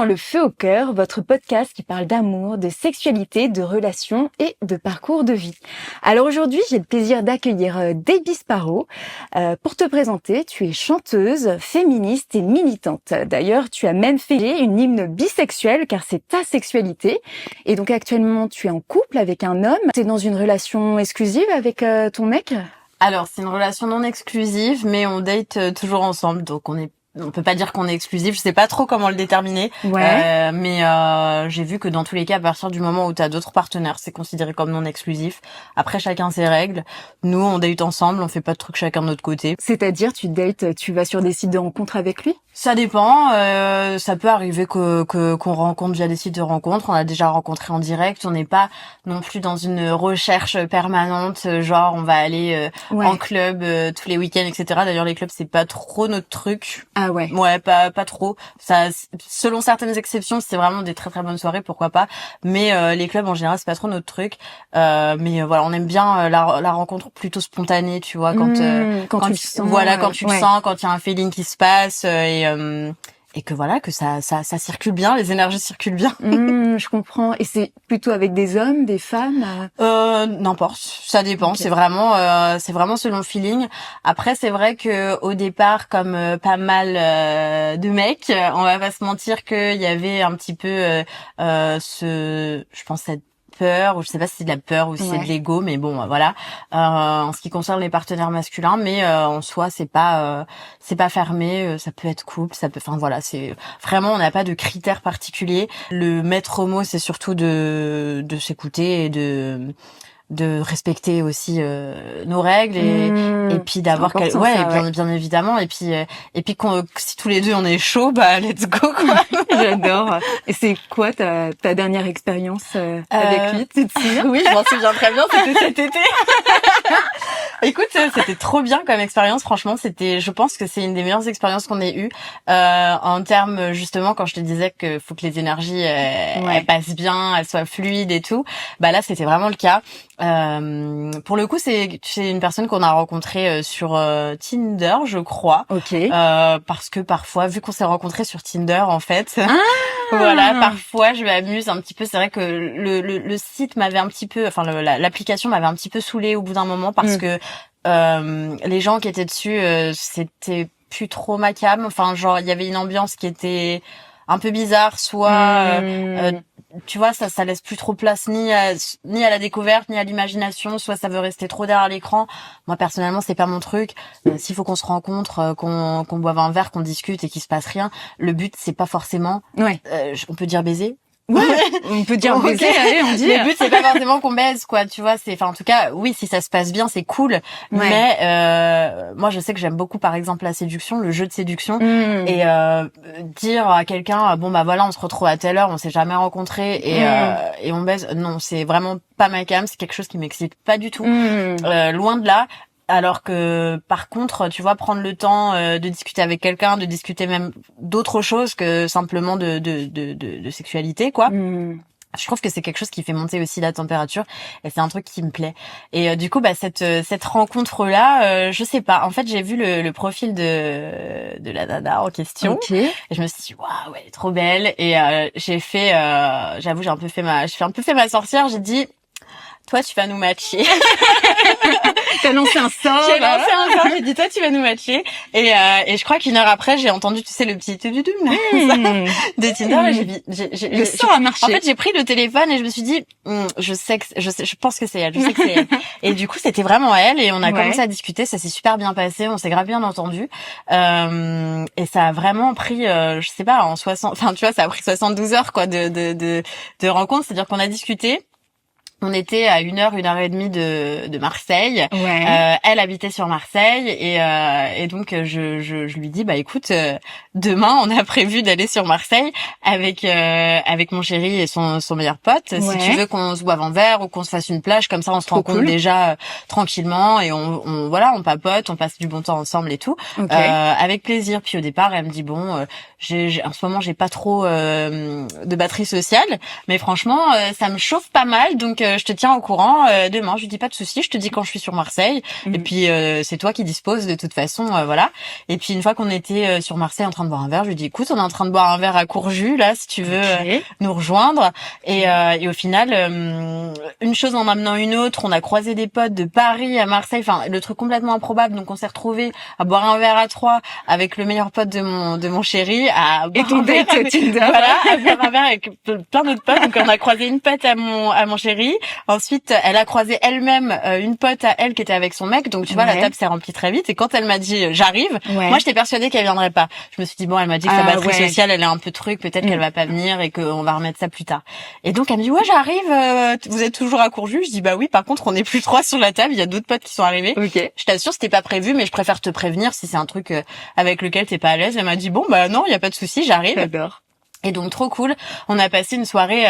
dans Le Feu au cœur, votre podcast qui parle d'amour, de sexualité, de relations et de parcours de vie. Alors aujourd'hui, j'ai le plaisir d'accueillir Debbie Sparrow. Pour te présenter, tu es chanteuse, féministe et militante. D'ailleurs, tu as même fait une hymne bisexuelle car c'est ta sexualité. Et donc actuellement, tu es en couple avec un homme. Tu es dans une relation exclusive avec ton mec ? Alors, c'est une relation non exclusive, mais on date toujours ensemble, donc on peut pas dire qu'on est exclusif. Je sais pas trop comment le déterminer, mais j'ai vu que dans tous les cas, à partir du moment où t'as d'autres partenaires, c'est considéré comme non exclusif. Après, chacun ses règles. Nous, on date ensemble, on fait pas de trucs chacun de notre côté. C'est-à-dire, tu vas sur des sites de rencontres avec lui ? Ça dépend. Ça peut arriver qu'on rencontre via des sites de rencontres. On a déjà rencontré en direct. On n'est pas non plus dans une recherche permanente. Genre, on va aller en club tous les week-ends, etc. D'ailleurs, les clubs, c'est pas trop notre truc. Ah ouais. Ouais, pas trop. Ça, selon certaines exceptions, c'est vraiment des très très bonnes soirées, pourquoi pas. Mais les clubs en général, c'est pas trop notre truc. Mais voilà, on aime bien la rencontre plutôt spontanée, tu vois, quand tu le sens, quand tu le sens, quand il y a un feeling qui se passe et que voilà, que ça circule bien, les énergies circulent bien. Je comprends. Et c'est plutôt avec des hommes, des femmes N'importe, ça dépend. Okay. C'est vraiment selon le feeling. Après, c'est vrai que au départ, comme pas mal de mecs, on va pas se mentir qu'il y avait un petit peu je pense cette peur, ou je sais pas si c'est de la peur ou si c'est de l'ego, mais bon, voilà. En ce qui concerne les partenaires masculins, mais en soi, c'est pas fermé. Ça peut être couple, enfin voilà, c'est vraiment, on n'a pas de critères particuliers. Le maître mot, c'est surtout de s'écouter et de respecter aussi nos règles et puis d'avoir bien évidemment et puis si tous les deux on est chaud, bah let's go quoi. J'adore. Et c'est quoi ta dernière expérience avec lui, tu te souviens? Oui, je m'en souviens très bien, c'était cet été. Écoute, c'était trop bien comme expérience, franchement, je pense que c'est une des meilleures expériences qu'on ait eues en termes, justement, quand je te disais que faut que les énergies elles passent bien, elles soient fluides et tout, bah là c'était vraiment le cas. Pour le coup, c'est une personne qu'on a rencontrée sur Tinder, je crois. OK. Parce que parfois, vu qu'on s'est rencontrés sur Tinder, en fait, voilà, parfois je m'amuse un petit peu. C'est vrai que le site m'avait un petit peu, enfin l'application m'avait un petit peu saoulée au bout d'un moment parce que les gens qui étaient dessus, c'était plus trop ma came. Enfin, genre il y avait une ambiance qui était un peu bizarre, soit tu vois, ça laisse plus trop place ni à la découverte ni à l'imagination, soit ça veut rester trop derrière l'écran. Moi personnellement, c'est pas mon truc. S'il faut qu'on se rencontre, qu'on boive un verre, qu'on discute et qu'il se passe rien, le but c'est pas forcément on peut dire baiser. Ouais, on peut dire baiser, allez, on dit. Le but c'est pas forcément qu'on baise, quoi, tu vois, en tout cas, oui, si ça se passe bien, c'est cool. Mais moi je sais que j'aime beaucoup par exemple la séduction, le jeu de séduction et dire à quelqu'un bon bah voilà, on se retrouve à telle heure, on s'est jamais rencontrés et on baise, non, c'est vraiment pas ma came, c'est quelque chose qui m'excite pas du tout. Loin de là. Alors que par contre, tu vois, prendre le temps de discuter avec quelqu'un, de discuter même d'autres choses que simplement de sexualité, quoi. Je trouve que c'est quelque chose qui fait monter aussi la température et c'est un truc qui me plaît. Et du coup, bah cette rencontre là, je sais pas. En fait, j'ai vu le profil de la nana en question et je me suis dit waouh, ouais, elle est trop belle et j'avoue, j'ai un peu fait ma sorcière, j'ai dit toi tu vas nous matcher. T'as lancé un sort. J'ai lancé un sort, j'ai dit toi tu vas nous matcher et je crois qu'une heure après j'ai entendu, tu sais, le petit tududum de Tinder. Le sort a marché. En fait j'ai pris le téléphone et je me suis dit je pense que c'est elle, je sais que c'est elle. Et du coup c'était vraiment elle et on a commencé à discuter, ça s'est super bien passé, on s'est grave bien entendu et ça a vraiment pris je sais pas enfin tu vois, ça a pris 72 heures quoi de rencontre, c'est-à-dire qu'on a discuté. On était à 1 heure et demie de Marseille. Elle habitait sur Marseille et donc je lui dis bah écoute, demain on a prévu d'aller sur Marseille avec mon chéri et son meilleur pote. Si tu veux qu'on se boive un verre ou qu'on se fasse une plage, comme ça on se rencontre déjà tranquillement et on papote, on passe du bon temps ensemble et tout. Avec plaisir. Puis au départ elle me dit bon, en ce moment j'ai pas trop de batterie sociale, mais franchement ça me chauffe pas mal, donc je te tiens au courant demain. Je lui dis pas de souci, je te dis quand je suis sur Marseille. Et puis c'est toi qui disposes de toute façon, voilà. Et puis une fois qu'on était sur Marseille en train de boire un verre, je lui dis écoute, on est en train de boire un verre à Courjus là, si tu veux nous rejoindre. Et au final, une chose en amenant une autre, on a croisé des potes de Paris à Marseille, enfin le truc complètement improbable. Donc on s'est retrouvés à boire un verre à trois avec le meilleur pote de mon chéri, à boire un verre voilà, à boire un verre avec plein d'autres potes. Donc on a croisé une pote à mon chéri. Ensuite, elle a croisé elle-même une pote à elle qui était avec son mec. Donc tu vois, la table s'est remplie très vite. Et quand elle m'a dit j'arrive, moi j'étais persuadée qu'elle viendrait pas. Je me suis dit bon, elle m'a dit que sa batterie sociale, elle est un peu truc, peut-être qu'elle va pas venir et qu'on va remettre ça plus tard. Et donc elle me dit ouais, j'arrive. Vous êtes toujours à Courjus? Je dis bah oui. Par contre, on n'est plus trois sur la table. Il y a d'autres potes qui sont arrivés. Je t'assure, c'était pas prévu, mais je préfère te prévenir si c'est un truc avec lequel t'es pas à l'aise. Elle m'a dit bon bah non, il y a pas de souci, j'arrive. J'adore. Et donc trop cool. On a passé une soirée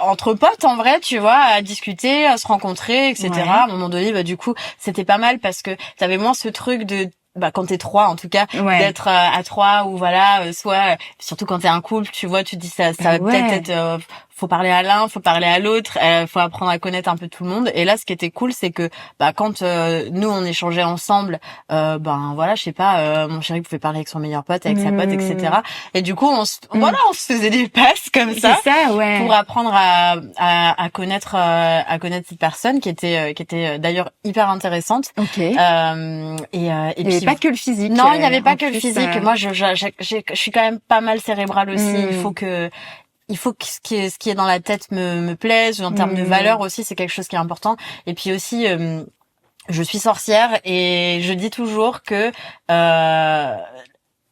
entre potes en vrai, tu vois, à discuter, à se rencontrer, etc. À un moment donné, bah du coup, c'était pas mal parce que t'avais moins ce truc de quand t'es trois en tout cas d'être à trois ou voilà soit surtout quand t'es un couple, tu vois, tu te dis ça va peut-être être faut parler à l'un, faut parler à l'autre, faut apprendre à connaître un peu tout le monde. Et là, ce qui était cool, c'est que quand nous on échangeait ensemble, voilà, je sais pas, mon chéri pouvait parler avec son meilleur pote, avec sa pote, etc. Et du coup, on se faisait des passes comme ça, pour apprendre à connaître cette personne qui était d'ailleurs hyper intéressante. Et puis pas que le physique. Non, il n'y avait pas que le physique. Moi, je suis quand même pas mal cérébrale aussi. Il faut que ce qui est dans la tête me plaise, en termes de valeur aussi, c'est quelque chose qui est important. Et puis aussi, je suis sorcière et je dis toujours que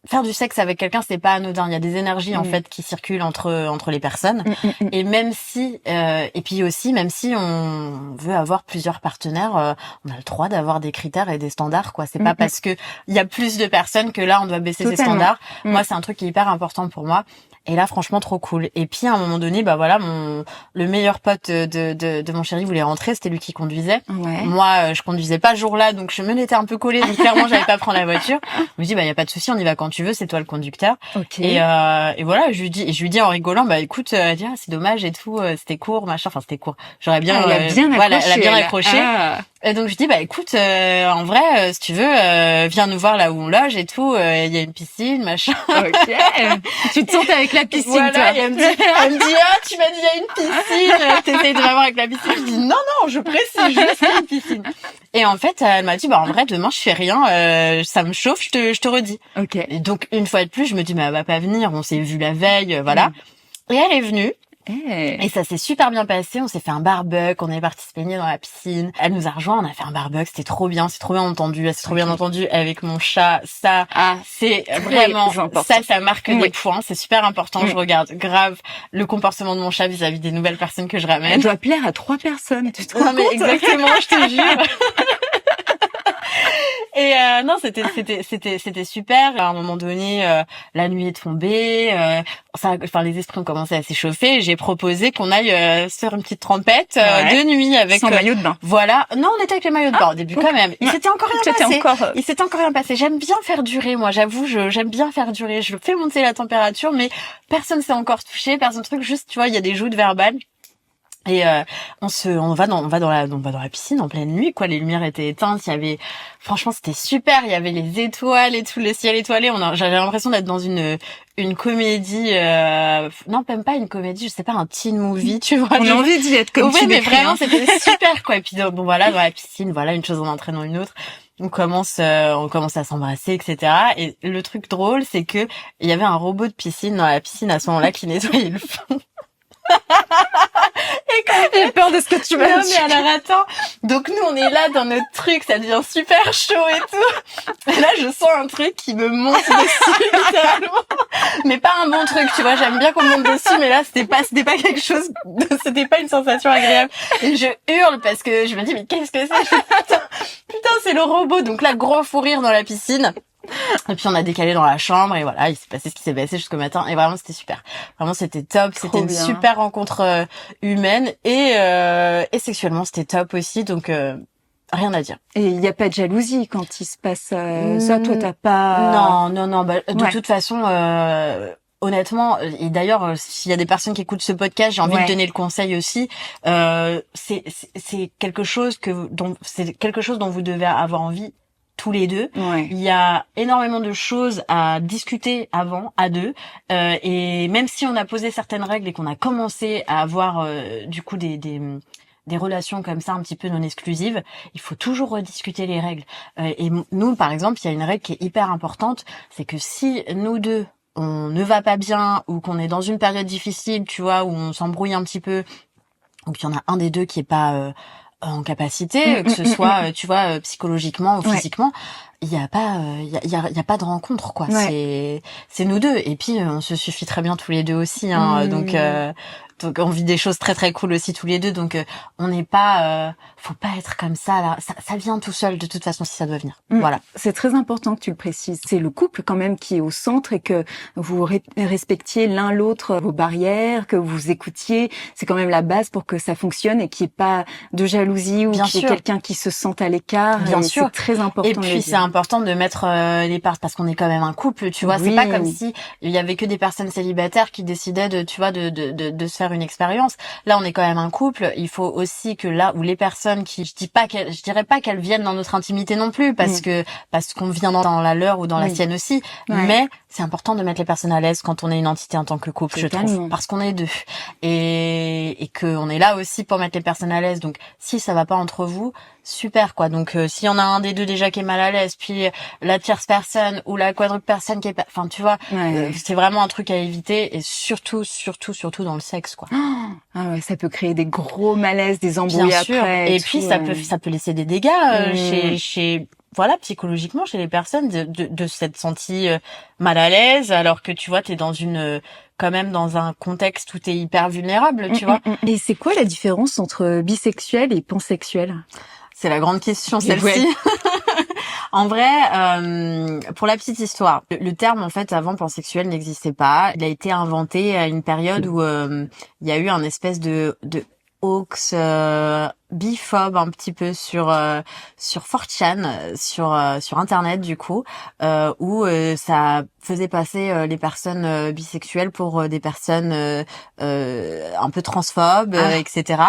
faire du sexe avec quelqu'un, c'est pas anodin. Il y a des énergies en fait qui circulent entre les personnes. Et même si et puis aussi même si on veut avoir plusieurs partenaires, on a le droit d'avoir des critères et des standards quoi. C'est pas parce que il y a plus de personnes que là on doit baisser ses standards. Moi, c'est un truc qui est hyper important pour moi. Et là, franchement, trop cool. Et puis, à un moment donné, le meilleur pote de mon chéri voulait rentrer. C'était lui qui conduisait. Moi, je conduisais pas ce jour-là, donc je me l'étais un peu collée. Donc, clairement, j'avais pas prendre la voiture. Je me dis, y a pas de souci, on y va quand tu veux. C'est toi le conducteur. Et voilà, je lui dis en rigolant, écoute, elle dit, c'est dommage et tout. C'était court, machin. Enfin, c'était court. J'aurais bien, elle a bien accroché. Et donc je dis écoute en vrai si tu veux viens nous voir là où on loge et tout, il y a une piscine machin. Tu te sens avec la piscine voilà, toi. Et elle me dit tu m'as dit il y a une piscine, t'essayes de m'avoir avec la piscine. Je dis non je précise juste qu'il y a une piscine. Et en fait elle m'a dit en vrai demain je fais rien, ça me chauffe, je te redis. Et donc une fois de plus je me dis elle va pas venir, on s'est vu la veille voilà. Et elle est venue. Et ça s'est super bien passé, on s'est fait un barbecue, on est parti se baigner dans la piscine. Elle nous a rejoint, on a fait un barbecue, c'était trop bien, c'est trop bien entendu, elle s'est trop bien entendue avec mon chat. Ça, c'est vraiment, ça marque des points, c'est super important. Je regarde grave le comportement de mon chat vis-à-vis des nouvelles personnes que je ramène. Elle doit plaire à 3 personnes, tu te rends compte? Non mais exactement, je te jure. Et non, c'était super. À un moment donné, la nuit est tombée, les esprits ont commencé à s'échauffer. J'ai proposé qu'on aille se faire une petite trempette de nuit avec sans maillot de bain. Voilà. Non, on était avec les maillots de bain au début quand même. Il s'était encore rien passé. J'aime bien faire durer, moi. J'avoue, j'aime bien faire durer. Je fais monter la température, mais personne s'est encore touché, personne truc. Juste, tu vois, il y a des joutes verbales. Et on va dans la piscine en pleine nuit quoi, les lumières étaient éteintes, franchement c'était super, il y avait les étoiles et tout, le ciel étoilé, j'avais l'impression d'être dans une comédie non même pas une comédie, je sais pas, un teen movie, tu vois. On a envie d'y être comme tu mais vraiment c'était super quoi. Et puis voilà, dans la piscine, voilà, une chose en entraînant une autre. On commence à s'embrasser, etc. Et le truc drôle, c'est que il y avait un robot de piscine dans la piscine à ce moment-là qui nettoyait le fond. Et quand j'ai peur de ce que tu vas dire. Non mais alors attends. Donc nous on est là dans notre truc, ça devient super chaud et tout. Et là je sens un truc qui me monte dessus littéralement. Mais pas un bon truc, tu vois, j'aime bien qu'on me monte dessus, mais là c'était pas quelque chose, c'était pas une sensation agréable. Et je hurle parce que je me dis mais qu'est-ce que c'est? Putain, c'est le robot. Donc là gros fou rire dans la piscine. Et puis on a décalé dans la chambre et voilà, il s'est passé ce qui s'est passé jusqu'au matin et vraiment c'était super. Vraiment c'était top, c'était une super rencontre humaine et sexuellement c'était top aussi, donc rien à dire. Et il y a pas de jalousie quand il se passe ça, toi t'as pas... Non, de toute façon honnêtement, et d'ailleurs, s'il y a des personnes qui écoutent ce podcast, j'ai envie de donner le conseil aussi. C'est quelque chose dont vous devez avoir envie tous les deux. Il y a énormément de choses à discuter avant, à deux. Et même si on a posé certaines règles et qu'on a commencé à avoir du coup des relations comme ça un petit peu non exclusives, il faut toujours rediscuter les règles. Et nous, par exemple, il y a une règle qui est hyper importante, c'est que si nous deux on ne va pas bien ou qu'on est dans une période difficile, tu vois, où on s'embrouille un petit peu, ou qu'il y en a un des deux qui est pas en capacité, que ce soit, tu vois, psychologiquement ou physiquement, il y a pas, il y a pas de rencontre, quoi. C'est nous deux. Et puis on se suffit très bien tous les deux aussi, hein. Donc on vit des choses très très cool aussi tous les deux. Donc on n'est pas, faut pas être comme ça là. Ça vient tout seul de toute façon si ça doit venir. Voilà. C'est très important que tu le précises. C'est le couple quand même qui est au centre et que vous respectiez l'un l'autre vos barrières, que vous écoutiez. C'est quand même la base pour que ça fonctionne et qu'il n'y ait pas de jalousie ou qu'il y ait quelqu'un qui se sente à l'écart. Bien sûr. C'est très important. Et puis c'est important de mettre les parts parce qu'on est quand même un couple, tu vois. C'est pas comme si il y avait que des personnes célibataires qui décidaient de, tu vois, de se faire une expérience. Là, on est quand même un couple. Il faut aussi que là où les personnes qui, je dirais pas qu'elles viennent dans notre intimité non plus parce qu'on vient dans la leur ou dans la sienne aussi. Mais c'est important de mettre les personnes à l'aise quand on est une entité en tant que couple, je trouve, parce qu'on est deux et que on est là aussi pour mettre les personnes à l'aise. Donc si ça va pas entre vous, super quoi. Donc s'il y en a un des deux déjà qui est mal à l'aise, puis la tierce personne ou la quadruple personne qui est enfin tu vois, c'est vraiment un truc à éviter et surtout dans le sexe quoi. Ah ouais, ça peut créer des gros malaises, des embrouilles après. Et puis ça peut laisser des dégâts chez voilà, psychologiquement chez les personnes de s'être sentie mal à l'aise alors que tu vois, t'es dans quand même dans un contexte où t'es hyper vulnérable, tu vois. Et c'est quoi la différence entre bisexuel et pansexuel? C'est la grande question, celle-ci. En vrai, pour la petite histoire, le terme, en fait, avant, pansexuel n'existait pas. Il a été inventé à une période où il y a eu un espèce de hoax biphobe un petit peu sur 4chan, sur internet du coup, où ça faisait passer les personnes bisexuelles pour des personnes un peu transphobes, etc.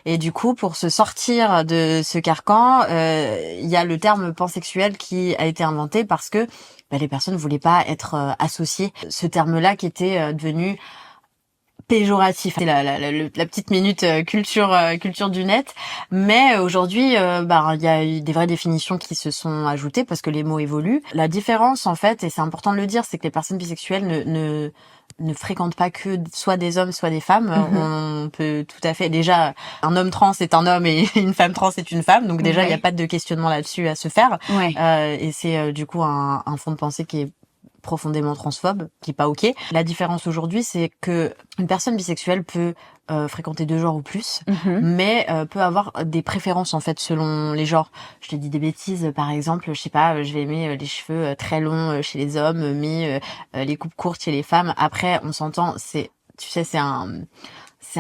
Et du coup, pour se sortir de ce carcan, il y a le terme pansexuel qui a été inventé parce que les personnes voulaient pas être associées. Ce terme-là qui était devenu péjoratif. C'est la petite minute culture du net. Mais aujourd'hui, il y a eu des vraies définitions qui se sont ajoutées parce que les mots évoluent. La différence, en fait, et c'est important de le dire, c'est que les personnes bisexuelles ne fréquentent pas que soit des hommes, soit des femmes. On peut tout à fait... Déjà, un homme trans est un homme et une femme trans est une femme. Donc déjà, il n'y a pas de questionnement là-dessus à se faire. Et c'est du coup un fond de pensée qui est profondément transphobe, qui est pas ok. La différence aujourd'hui, c'est que une personne bisexuelle peut fréquenter 2 genres ou plus, mais peut avoir des préférences en fait selon les genres. Je te dis des bêtises, par exemple, je sais pas, je vais aimer les cheveux très longs chez les hommes, mais les coupes courtes chez les femmes. Après, on s'entend, c'est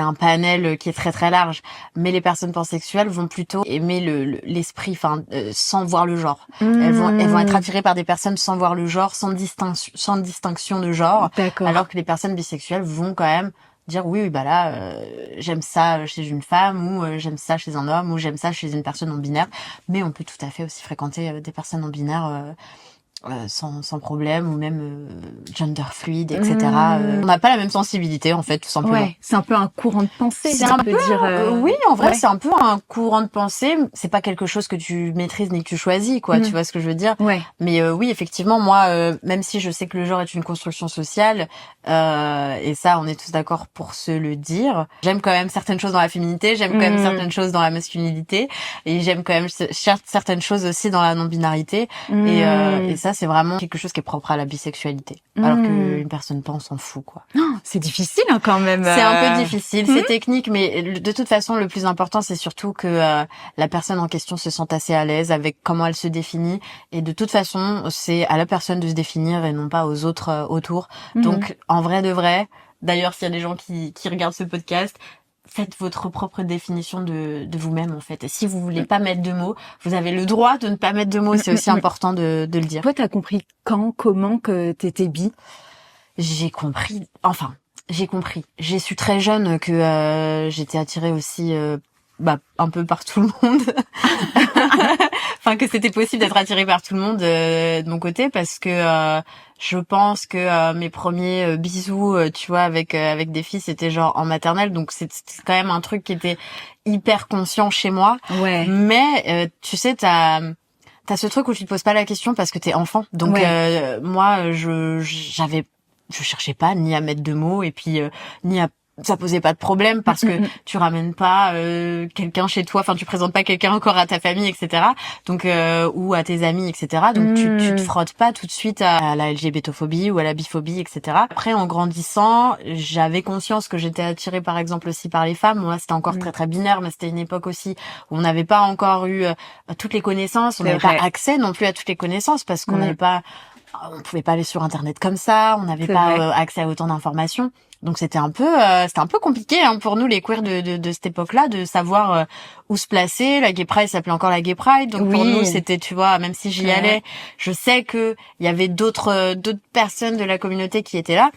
un panel qui est très très large, mais les personnes pansexuelles vont plutôt aimer l'esprit, sans voir le genre. Elles vont être attirées par des personnes sans voir le genre, sans distinction de genre, alors que les personnes bisexuelles vont quand même dire oui là j'aime ça chez une femme ou j'aime ça chez un homme ou j'aime ça chez une personne non binaire, mais on peut tout à fait aussi fréquenter des personnes non binaires sans problème, ou même gender fluide, etc. On n'a pas la même sensibilité en fait, tout simplement. Ouais, c'est un peu un courant de pensée. C'est un peu oui, en vrai, c'est un peu un courant de pensée. C'est pas quelque chose que tu maîtrises ni que tu choisis, quoi. Tu vois ce que je veux dire? Mais oui, effectivement, moi, même si je sais que le genre est une construction sociale, et ça, on est tous d'accord pour se le dire. J'aime quand même certaines choses dans la féminité, j'aime quand même certaines choses dans la masculinité, et j'aime quand même certaines choses aussi dans la non-binarité. Et ça, c'est vraiment quelque chose qui est propre à la bisexualité. Alors qu'une personne pas, on s'en fout, quoi. Non, c'est difficile quand même. C'est un peu difficile, c'est technique, mais de toute façon, le plus important, c'est surtout que la personne en question se sente assez à l'aise avec comment elle se définit. Et de toute façon, c'est à la personne de se définir et non pas aux autres autour. Donc, en vrai de vrai, d'ailleurs, s'il y a des gens qui regardent ce podcast, faites votre propre définition de vous-même, en fait. Et si vous voulez pas mettre de mots, vous avez le droit de ne pas mettre de mots. C'est aussi important de le dire. Toi, t'as compris comment que t'étais bi? j'ai compris. Enfin, j'ai compris. J'ai su très jeune que j'étais attirée aussi, un peu par tout le monde. Enfin, que c'était possible d'être attirée par tout le monde de mon côté, parce que je pense que mes premiers bisous, tu vois, avec des filles, c'était genre en maternelle, donc c'était quand même un truc qui était hyper conscient chez moi. Ouais. Mais tu sais, t'as ce truc où tu te poses pas la question parce que t'es enfant. Donc moi, je cherchais pas ni à mettre de mots, et puis ni à ça posait pas de problème, parce que tu ramènes pas quelqu'un chez toi, enfin tu présentes pas quelqu'un encore à ta famille, etc. Donc ou à tes amis, etc. Donc tu te frottes pas tout de suite à la LGBTophobie ou à la biphobie, etc. Après, en grandissant, j'avais conscience que j'étais attirée par exemple aussi par les femmes. Moi, c'était encore très très binaire, mais c'était une époque aussi où on n'avait pas encore eu toutes les connaissances, on n'avait pas accès non plus à toutes les connaissances, parce qu'on n'avait pas, on pouvait pas aller sur internet comme ça, on n'avait pas accès à autant d'informations. Donc c'était un peu compliqué pour nous les queers de cette époque-là, de savoir où se placer. La Gay Pride s'appelait encore la Gay Pride, donc pour nous c'était, tu vois, même si j'y allais, je sais que il y avait d'autres personnes de la communauté qui étaient là,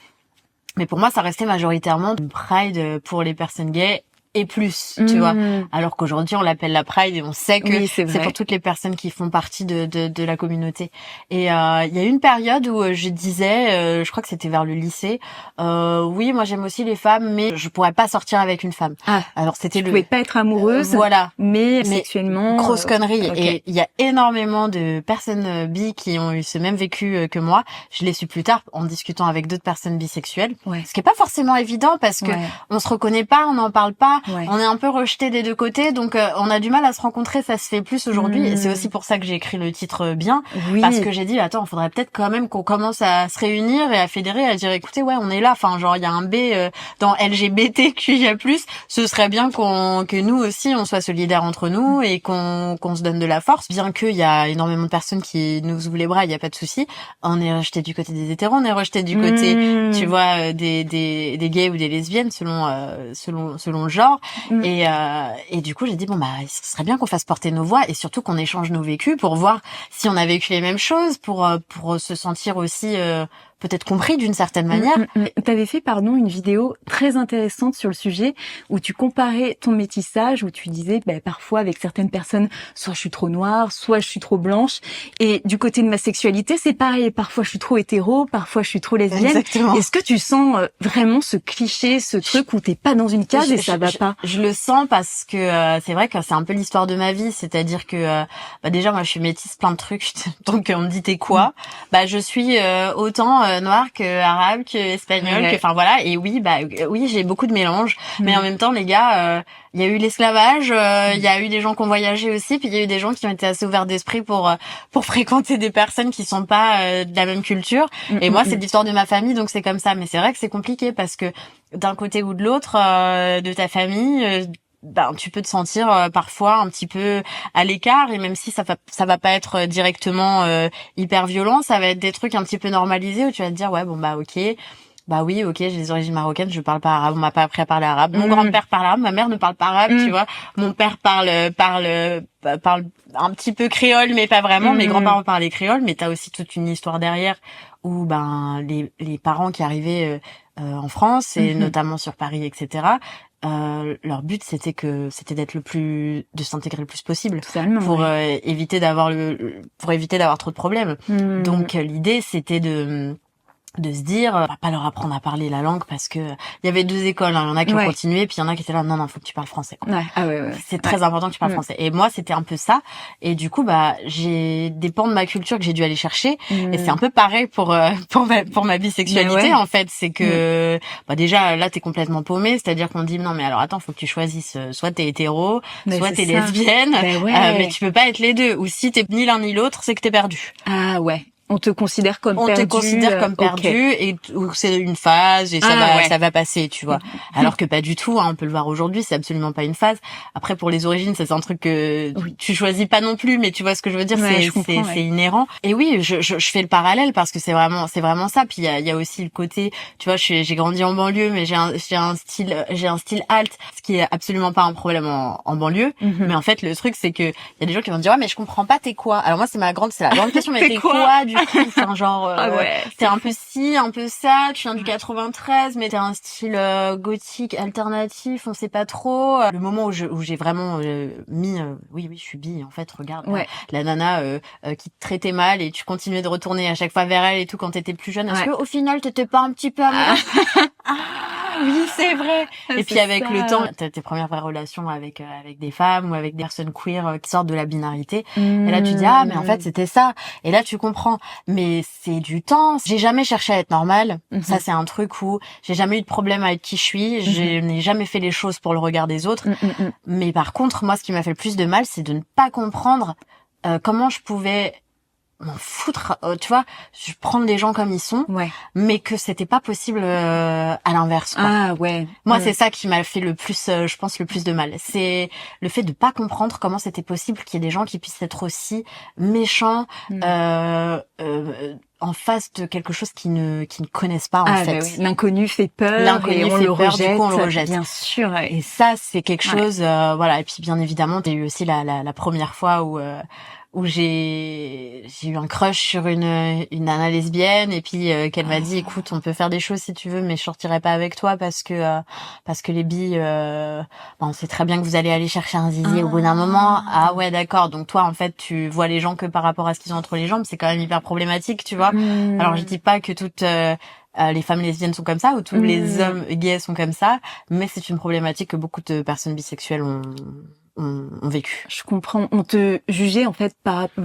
mais pour moi ça restait majoritairement une Pride pour les personnes gays et plus, tu vois. Alors qu'aujourd'hui, on l'appelle la Pride, et on sait que c'est pour toutes les personnes qui font partie de la communauté. Et il y a eu une période où je disais, je crois que c'était vers le lycée, oui, moi j'aime aussi les femmes, mais je pourrais pas sortir avec une femme. Alors c'était tu pouvais pas être amoureuse, voilà, mais sexuellement grosse connerie. Et il y a énormément de personnes bi qui ont eu ce même vécu que moi. Je l'ai su plus tard en discutant avec d'autres personnes bisexuelles, ce qui est pas forcément évident, parce que on se reconnaît pas, on n'en parle pas. On est un peu rejeté des deux côtés, donc on a du mal à se rencontrer. Ça se fait plus aujourd'hui, et c'est aussi pour ça que j'ai écrit le titre bien, parce que j'ai dit attends, il faudrait peut-être quand même qu'on commence à se réunir et à fédérer, à dire écoutez, ouais, on est là, enfin genre il y a un B dans LGBTQIA+, ce serait bien que nous aussi on soit solidaires entre nous, et qu'on se donne de la force, bien qu'il y a énormément de personnes qui nous ouvrent les bras, il y a pas de souci. On est rejeté du côté des hétéros, on est rejeté du côté, tu vois, des gays ou des lesbiennes, selon le genre. Et du coup j'ai dit bon ce serait bien qu'on fasse porter nos voix, et surtout qu'on échange nos vécus pour voir si on a vécu les mêmes choses, pour se sentir aussi peut-être compris d'une certaine manière. T'avais fait, une vidéo très intéressante sur le sujet, où tu comparais ton métissage, où tu disais, parfois avec certaines personnes, soit je suis trop noire, soit je suis trop blanche. Et du côté de ma sexualité, c'est pareil. Parfois je suis trop hétéro, parfois je suis trop lesbienne. Exactement. Est-ce que tu sens vraiment ce cliché, ce truc où t'es pas dans une case et ça va pas? Je le sens, parce que c'est vrai que c'est un peu l'histoire de ma vie. C'est-à-dire que déjà moi je suis métisse plein de trucs. Donc on me dit t'es quoi? Je suis autant noire que arabe, que espagnole, que enfin voilà. Et oui, j'ai beaucoup de mélange, mais en même temps les gars, il y a eu l'esclavage, il y a eu des gens qui ont voyagé aussi, puis il y a eu des gens qui ont été assez ouverts d'esprit pour fréquenter des personnes qui sont pas de la même culture. Et moi c'est l'histoire de ma famille, donc c'est comme ça. Mais c'est vrai que c'est compliqué, parce que d'un côté ou de l'autre de ta famille, tu peux te sentir parfois un petit peu à l'écart, et même si ça va pas être directement hyper violent, ça va être des trucs un petit peu normalisés, où tu vas te dire ouais ok, oui, ok, j'ai des origines marocaines, je parle pas arabe, on m'a pas appris à parler arabe. Mon grand-père parle arabe, ma mère ne parle pas arabe, tu vois. Mon père parle un petit peu créole, mais pas vraiment. Mes grands-parents parlaient créole, mais t'as aussi toute une histoire derrière, où les parents qui arrivaient en France, et notamment sur Paris, etc. Leur but c'était d'être de s'intégrer le plus possible, pour éviter d'avoir trop de problèmes. Donc l'idée c'était de se dire on va pas leur apprendre à parler la langue, parce que il y avait deux écoles, il y en a qui ont continué, puis il y en a qui étaient là non faut que tu parles français, quoi. C'est très important que tu parles français. Et moi c'était un peu ça, et du coup j'ai des pans de ma culture que j'ai dû aller chercher, et c'est un peu pareil pour ma bisexualité, en fait. C'est que déjà là t'es complètement paumé, c'est-à-dire qu'on dit non mais alors attends, faut que tu choisisses, soit t'es hétéro, soit t'es lesbienne, mais tu peux pas être les deux, ou si t'es ni l'un ni l'autre, c'est que t'es perdu. On te considère comme perdu. On te considère comme perdu, et c'est une phase, et ça va passer, tu vois. Alors que pas du tout, on peut le voir aujourd'hui, c'est absolument pas une phase. Après, pour les origines, ça c'est un truc que tu choisis pas non plus, mais tu vois ce que je veux dire, c'est inhérent. Et oui, je fais le parallèle, parce que c'est vraiment ça. Puis il y a aussi le côté, tu vois, j'ai grandi en banlieue, mais j'ai un style alt, ce qui est absolument pas un problème en banlieue. Mais en fait, le truc c'est que il y a des gens qui vont me dire ouais, mais je comprends pas, t'es quoi? Alors moi c'est la grande question, mais t'es quoi du tout. Enfin, genre, ouais. t'es un peu ci, un peu ça. Tu viens du 93, mais t'as un style gothique alternatif. On sait pas trop. Le moment où j'ai vraiment mis, oui, je suis bi. En fait, regarde, la nana qui te traitait mal et tu continuais de retourner à chaque fois vers elle et tout quand t'étais plus jeune. Est-ce que au final t'étais pas un petit peu amoureuse? Oui, c'est vrai. Et puis avec le temps, t'as tes premières vraies relations avec des femmes ou avec des personnes queer qui sortent de la binarité. Et là tu dis mais en fait c'était ça. Et là tu comprends. Mais c'est du temps. J'ai jamais cherché à être normale. Ça c'est un truc où j'ai jamais eu de problème avec qui je suis. Je n'ai jamais fait les choses pour le regard des autres. Mais par contre, moi ce qui m'a fait le plus de mal, c'est de ne pas comprendre comment je pouvais m'en foutre, tu vois, je prendre les gens comme ils sont, mais que c'était pas possible à l'inverse, quoi. Moi, c'est ça qui m'a fait le plus, je pense, le plus de mal. C'est le fait de pas comprendre comment c'était possible qu'il y ait des gens qui puissent être aussi méchants, en face de quelque chose qu'ils ne connaissent pas, en fait. Bah oui. L'inconnu fait peur et on le rejette. Du coup, on le rejette. Bien sûr. Et ça, c'est quelque chose, voilà. Et puis, bien évidemment, t'as eu aussi la première fois où j'ai eu un crush sur une nana lesbienne et puis qu'elle m'a dit écoute on peut faire des choses si tu veux mais je sortirai pas avec toi parce que les billes on sait très bien que vous allez aller chercher un zizi au bout d'un moment. Ah ouais d'accord, donc toi en fait tu vois les gens que par rapport à ce qu'ils ont entre les jambes, c'est quand même hyper problématique, tu vois. Alors je dis pas que toutes les femmes lesbiennes sont comme ça ou tous les hommes gays sont comme ça, mais c'est une problématique que beaucoup de personnes bisexuelles ont vécu. Je comprends. On te jugeait en fait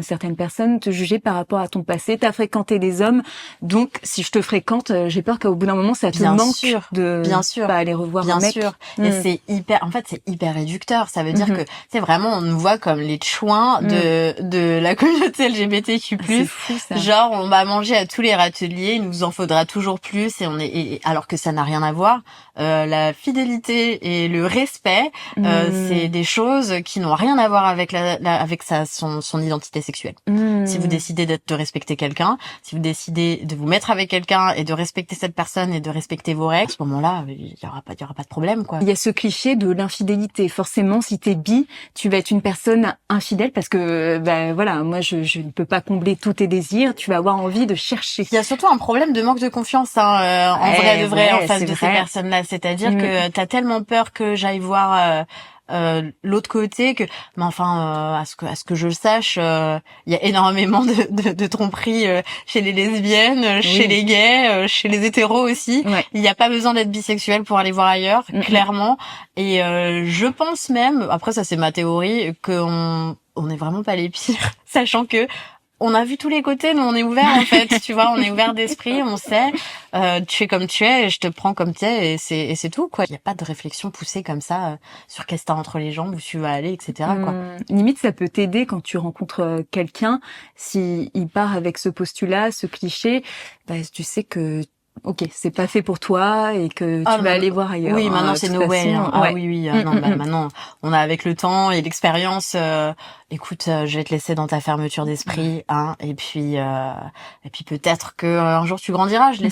certaines personnes te jugeaient par rapport à ton passé. T'as fréquenté des hommes, donc si je te fréquente, j'ai peur qu'au bout d'un moment ça te manque de pas aller revoir un mec. Et c'est hyper réducteur. Ça veut dire que c'est vraiment on nous voit comme les chouins de la communauté LGBTQ+. C'est fou, ça. Genre on va manger à tous les râteliers, il nous en faudra toujours plus et alors que ça n'a rien à voir. La fidélité et le respect, c'est des choses qui n'ont rien à voir avec son identité sexuelle. Si vous décidez de respecter quelqu'un, si vous décidez de vous mettre avec quelqu'un et de respecter cette personne et de respecter vos règles, à ce moment-là, il y aura pas de problème, quoi. Il y a ce cliché de l'infidélité. Forcément, si t'es bi, tu vas être une personne infidèle parce que, voilà, moi, je ne peux pas combler tous tes désirs. Tu vas avoir envie de chercher. Il y a surtout un problème de manque de confiance, en vrai, en face de ces personnes-là. C'est-à-dire que t'as tellement peur que j'aille voir l'autre côté que mais enfin à ce que je le sache il y a énormément de tromperies chez les lesbiennes, chez les gays, chez les hétéros aussi. Il n'y a pas besoin d'être bisexuel pour aller voir ailleurs, clairement. Et je pense même, après ça c'est ma théorie, qu'on est vraiment pas les pires, sachant que on a vu tous les côtés, nous on est ouvert en fait, tu vois, on est ouvert d'esprit, on sait, tu es comme tu es, et je te prends comme tu es, et c'est tout, quoi. Il y a pas de réflexion poussée comme ça sur qu'est-ce que t'as entre les jambes, où tu vas aller, etc. quoi. Limite, ça peut t'aider quand tu rencontres quelqu'un, si il part avec ce postulat, ce cliché, tu sais que ok, c'est pas fait pour toi et que tu vas aller voir ailleurs. Oui, maintenant c'est no way. Non, maintenant on a avec le temps et l'expérience. Écoute, je vais te laisser dans ta fermeture d'esprit, et puis peut-être que un jour tu grandiras, je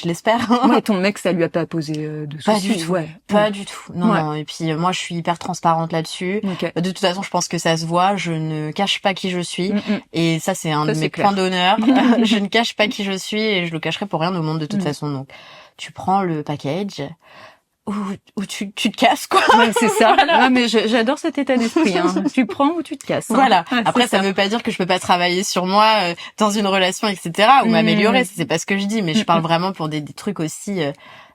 l'espère. Ouais, ton mec, ça lui a pas posé de soucis. Pas du tout. Non. Et puis moi, je suis hyper transparente là-dessus. De toute façon, je pense que ça se voit. Je ne cache pas qui je suis, et ça c'est un de mes points d'honneur. Je ne cache pas qui je suis et je le cacherai pour rien au monde de toute façon. Donc, tu prends le package. Ou tu te casses, quoi. Ouais, c'est ça. Ouais, mais j'adore cet état d'esprit, Tu prends ou tu te casses. Voilà. Après, ça veut pas dire que je peux pas travailler sur moi, dans une relation, etc., ou m'améliorer. C'est pas ce que je dis, mais je parle vraiment pour des trucs aussi,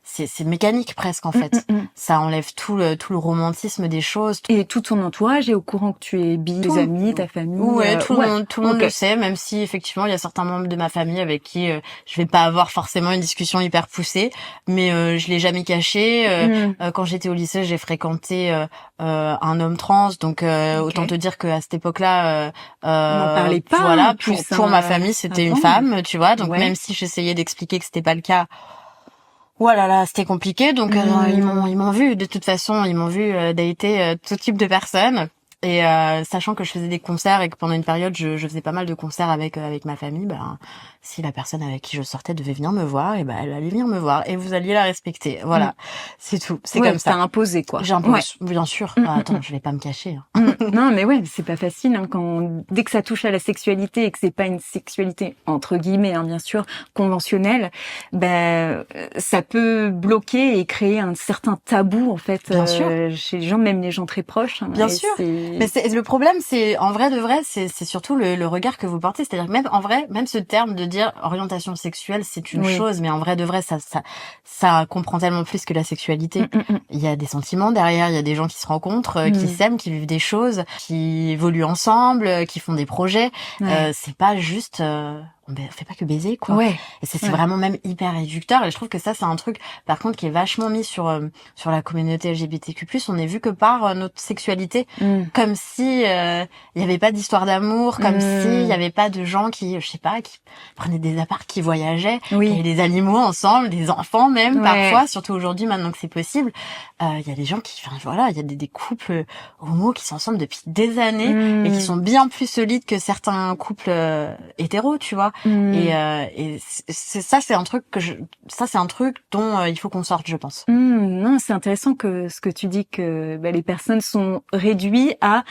c'est mécanique presque, en fait. Ça enlève tout le romantisme des choses. Et tout ton entourage est au courant que tu es bi, tes amis, ta famille. Ouais, tout le monde le sait, même si effectivement il y a certains membres de ma famille avec qui je vais pas avoir forcément une discussion hyper poussée, mais je l'ai jamais caché. Quand j'étais au lycée, j'ai fréquenté un homme trans, donc autant te dire que à cette époque-là, on n'en parlait pas. Voilà, pour ma famille, c'était une femme, tu vois. Donc même si j'essayais d'expliquer que c'était pas le cas. Voilà, là, c'était compliqué, donc ils m'ont vu. De toute façon, ils m'ont vu dater tout type de personnes. Et sachant que je faisais des concerts et que pendant une période je faisais pas mal de concerts avec ma famille, ben si la personne avec qui je sortais devait venir me voir, et ben elle allait venir me voir et vous alliez la respecter. Voilà, c'est tout. C'est comme ça. T'as imposé quoi. J'impose, bien sûr. Attends, je vais pas me cacher. Non, mais ouais, c'est pas facile dès que ça touche à la sexualité et que c'est pas une sexualité entre guillemets, bien sûr, conventionnelle, ça peut bloquer et créer un certain tabou en fait Bien sûr. chez les gens, même les gens très proches. Bien sûr. Mais le problème, c'est en vrai de vrai, c'est surtout le regard que vous portez. C'est-à-dire que même en vrai, même ce terme de dire orientation sexuelle, c'est une chose, mais en vrai de vrai, ça comprend tellement plus que la sexualité. Il y a des sentiments derrière, il y a des gens qui se rencontrent, qui s'aiment, qui vivent des choses, qui évoluent ensemble, qui font des projets. C'est pas juste on fait pas que baiser quoi. Et c'est vraiment même hyper réducteur, et je trouve que ça c'est un truc par contre qui est vachement mis sur la communauté LGBTQ+. On est vu que par notre sexualité, comme si il y avait pas d'histoire d'amour, comme si il y avait pas de gens qui je sais pas, qui prenaient des apparts, qui voyageaient, qui avaient des animaux ensemble, des enfants même parfois, surtout aujourd'hui maintenant que c'est possible. Il y a des gens qui il y a des couples homo qui sont ensemble depuis des années et qui sont bien plus solides que certains couples hétéros, tu vois. Et c'est un truc dont il faut qu'on sorte, je pense. Non, c'est intéressant que ce que tu dis, que les personnes sont réduites à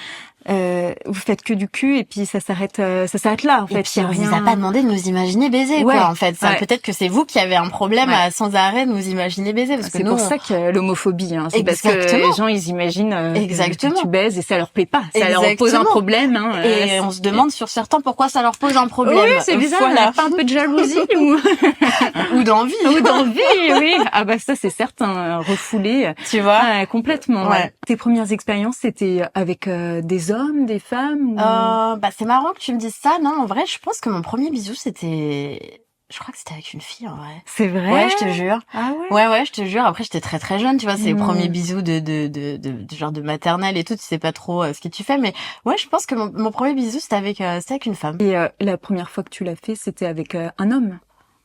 vous faites que du cul et puis ça s'arrête là en fait. Et puis on vous a pas demandé de nous imaginer baiser quoi en fait. Peut-être que c'est vous qui avez un problème à sans arrêt de nous imaginer baiser, parce que c'est pour ça que l'homophobie c'est parce que les gens ils imaginent que tu baises et ça leur plaît pas, ça leur pose un problème et on se demande sur certains pourquoi ça leur pose un problème. Oui, c'est bizarre, on a pas un peu de jalousie ou d'envie. Oui. Ah ça c'est certain, refoulé. Tu vois complètement. Tes premières expériences c'était avec des hommes, des femmes c'est marrant que tu me dises ça. Non, en vrai, je pense que mon premier bisou je crois que c'était avec une fille en vrai. C'est vrai? Ouais, je te jure. Ah ouais? Ouais, je te jure. Après, j'étais très très jeune, tu vois, c'est les premiers bisous de genre de maternelle et tout, tu sais pas trop ce que tu fais, mais ouais, je pense que mon premier bisou c'était avec une femme. Et la première fois que tu l'as fait, c'était avec un homme?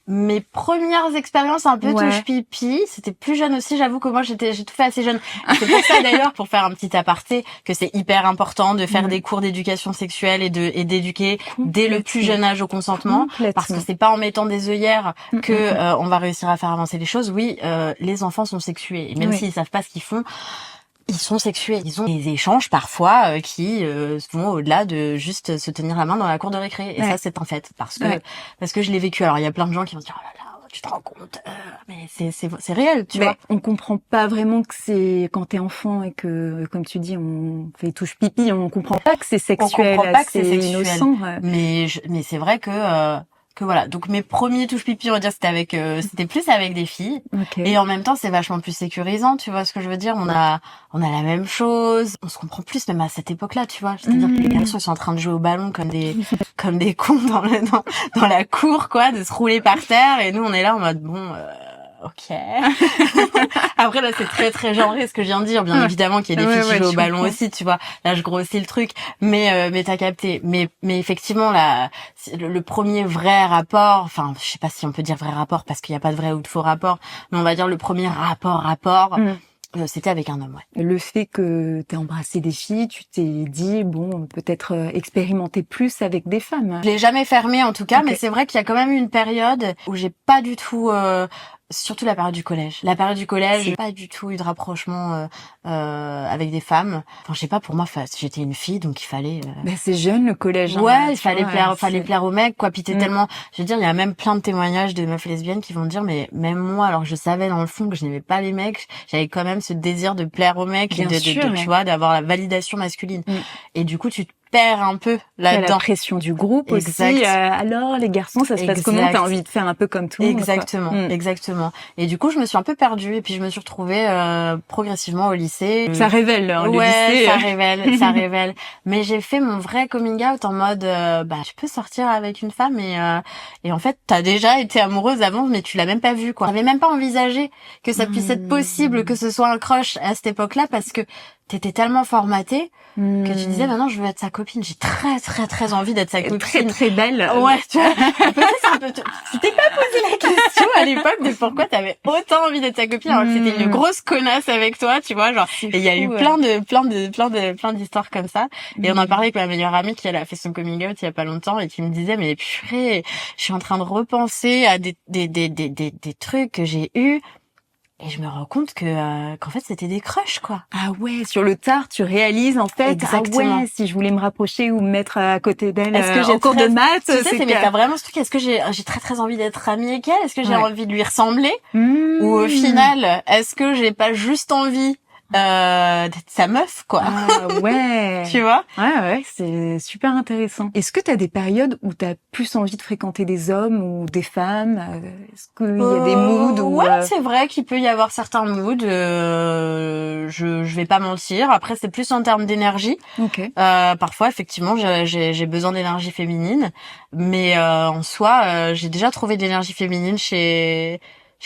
Mes premières expériences un peu touche pipi, c'était plus jeune aussi, j'avoue que moi j'ai tout fait assez jeune. C'est pour ça d'ailleurs, pour faire un petit aparté, que c'est hyper important de faire des cours d'éducation sexuelle et d'éduquer dès le plus jeune âge au consentement, parce que c'est pas en mettant des œillères que on va réussir à faire avancer les choses. Oui, les enfants sont sexués, et même s'ils savent pas ce qu'ils font, ils sont sexués. Ils ont des échanges parfois qui vont au-delà de juste se tenir la main dans la cour de récré. Et ça, c'est un fait, parce que je l'ai vécu. Alors, il y a plein de gens qui vont se dire, oh là là, tu te rends compte, mais c'est réel, tu vois. On comprend pas vraiment que c'est quand t'es enfant et que, comme tu dis, on fait touche pipi, on comprend pas que c'est sexuel. On comprend pas que c'est sexuel. Innocent. Mais c'est vrai que voilà. Donc mes premiers touches pipi, on va dire, c'était plus avec des filles. Et en même temps, c'est vachement plus sécurisant, tu vois ce que je veux dire. On a la même chose, on se comprend plus même à cette époque-là, tu vois. C'est-à-dire que les garçons sont en train de jouer au ballon comme des cons dans la cour, quoi, de se rouler par terre, et nous on est là en mode ok. Après là c'est très très genré ce que je viens de dire, bien évidemment qu'il y a des filles qui jouent au ballon aussi, tu vois. Là je grossis le truc, mais t'as capté. Mais effectivement là, le premier vrai rapport, enfin je sais pas si on peut dire vrai rapport parce qu'il y a pas de vrai ou de faux rapport, mais on va dire le premier rapport. C'était avec un homme, Le fait que t'aies embrassé des filles, tu t'es dit, bon, peut-être expérimenter plus avec des femmes. Je l'ai jamais fermé en tout cas, mais c'est vrai qu'il y a quand même eu une période où j'ai pas du tout... surtout la période du collège. La période du collège, j'ai pas du tout eu de rapprochement avec des femmes. Enfin, je sais pas, pour moi, j'étais une fille, donc il fallait... c'est jeune, le collège. Ouais, il fallait plaire aux mecs, quoi. Puis t'es tellement... Je veux dire, il y a même plein de témoignages de meufs lesbiennes qui vont dire, mais même moi, alors que je savais dans le fond que je n'aimais pas les mecs, j'avais quand même ce désir de plaire aux mecs, tu vois, d'avoir la validation masculine. Et du coup, tu te perds un peu là-dedans. La pression du groupe aussi. Alors, les garçons, ça se passe comment? T'as envie de faire un peu comme tout le monde. Exactement. Et du coup, je me suis un peu perdue, et puis je me suis retrouvée progressivement au lycée. Ça révèle, le lycée. Ça révèle. Mais j'ai fait mon vrai coming out en mode, tu peux sortir avec une femme, et en fait, t'as déjà été amoureuse avant, mais tu l'as même pas vue, quoi. J'avais même pas envisagé que ça puisse être possible, que ce soit un crush à cette époque-là, parce que t'étais tellement formaté que tu disais maintenant je veux être sa copine. J'ai très très très envie d'être sa copine. Très très belle. Ouais, tu vois. Peut-être c'est un peu tu t'es pas posé la question à l'époque de pourquoi t'avais autant envie d'être sa copine alors que c'était une grosse connasse avec toi, tu vois, genre. Et il y a eu plein d'histoires comme ça. Et on en parlait avec ma meilleure amie qui elle a fait son coming out il y a pas longtemps et qui me disait mais purée, je suis en train de repenser à des trucs que j'ai eus. Et je me rends compte que qu'en fait c'était des crushs quoi. Ah ouais, sur le tard, tu réalises en fait. Exactement. Ah ouais, si je voulais me rapprocher ou me mettre à côté d'elle Est-ce que j'ai en cours de maths, tu sais, mais t'as vraiment ce truc. Est-ce que j'ai très très envie d'être amie avec elle? Est-ce que j'ai envie de lui ressembler? Ou au final, est-ce que j'ai pas juste envie d'être sa meuf quoi? Ah ouais. Tu vois? Ouais, c'est super intéressant. Est-ce que t'as des périodes où t'as plus envie de fréquenter des hommes ou des femmes? Est-ce qu'il y a des moods où... Ouais, c'est vrai qu'il peut y avoir certains moods. Je vais pas mentir. Après, c'est plus en termes d'énergie. Ok. Parfois, effectivement, j'ai besoin d'énergie féminine, mais en soi, j'ai déjà trouvé de l'énergie féminine chez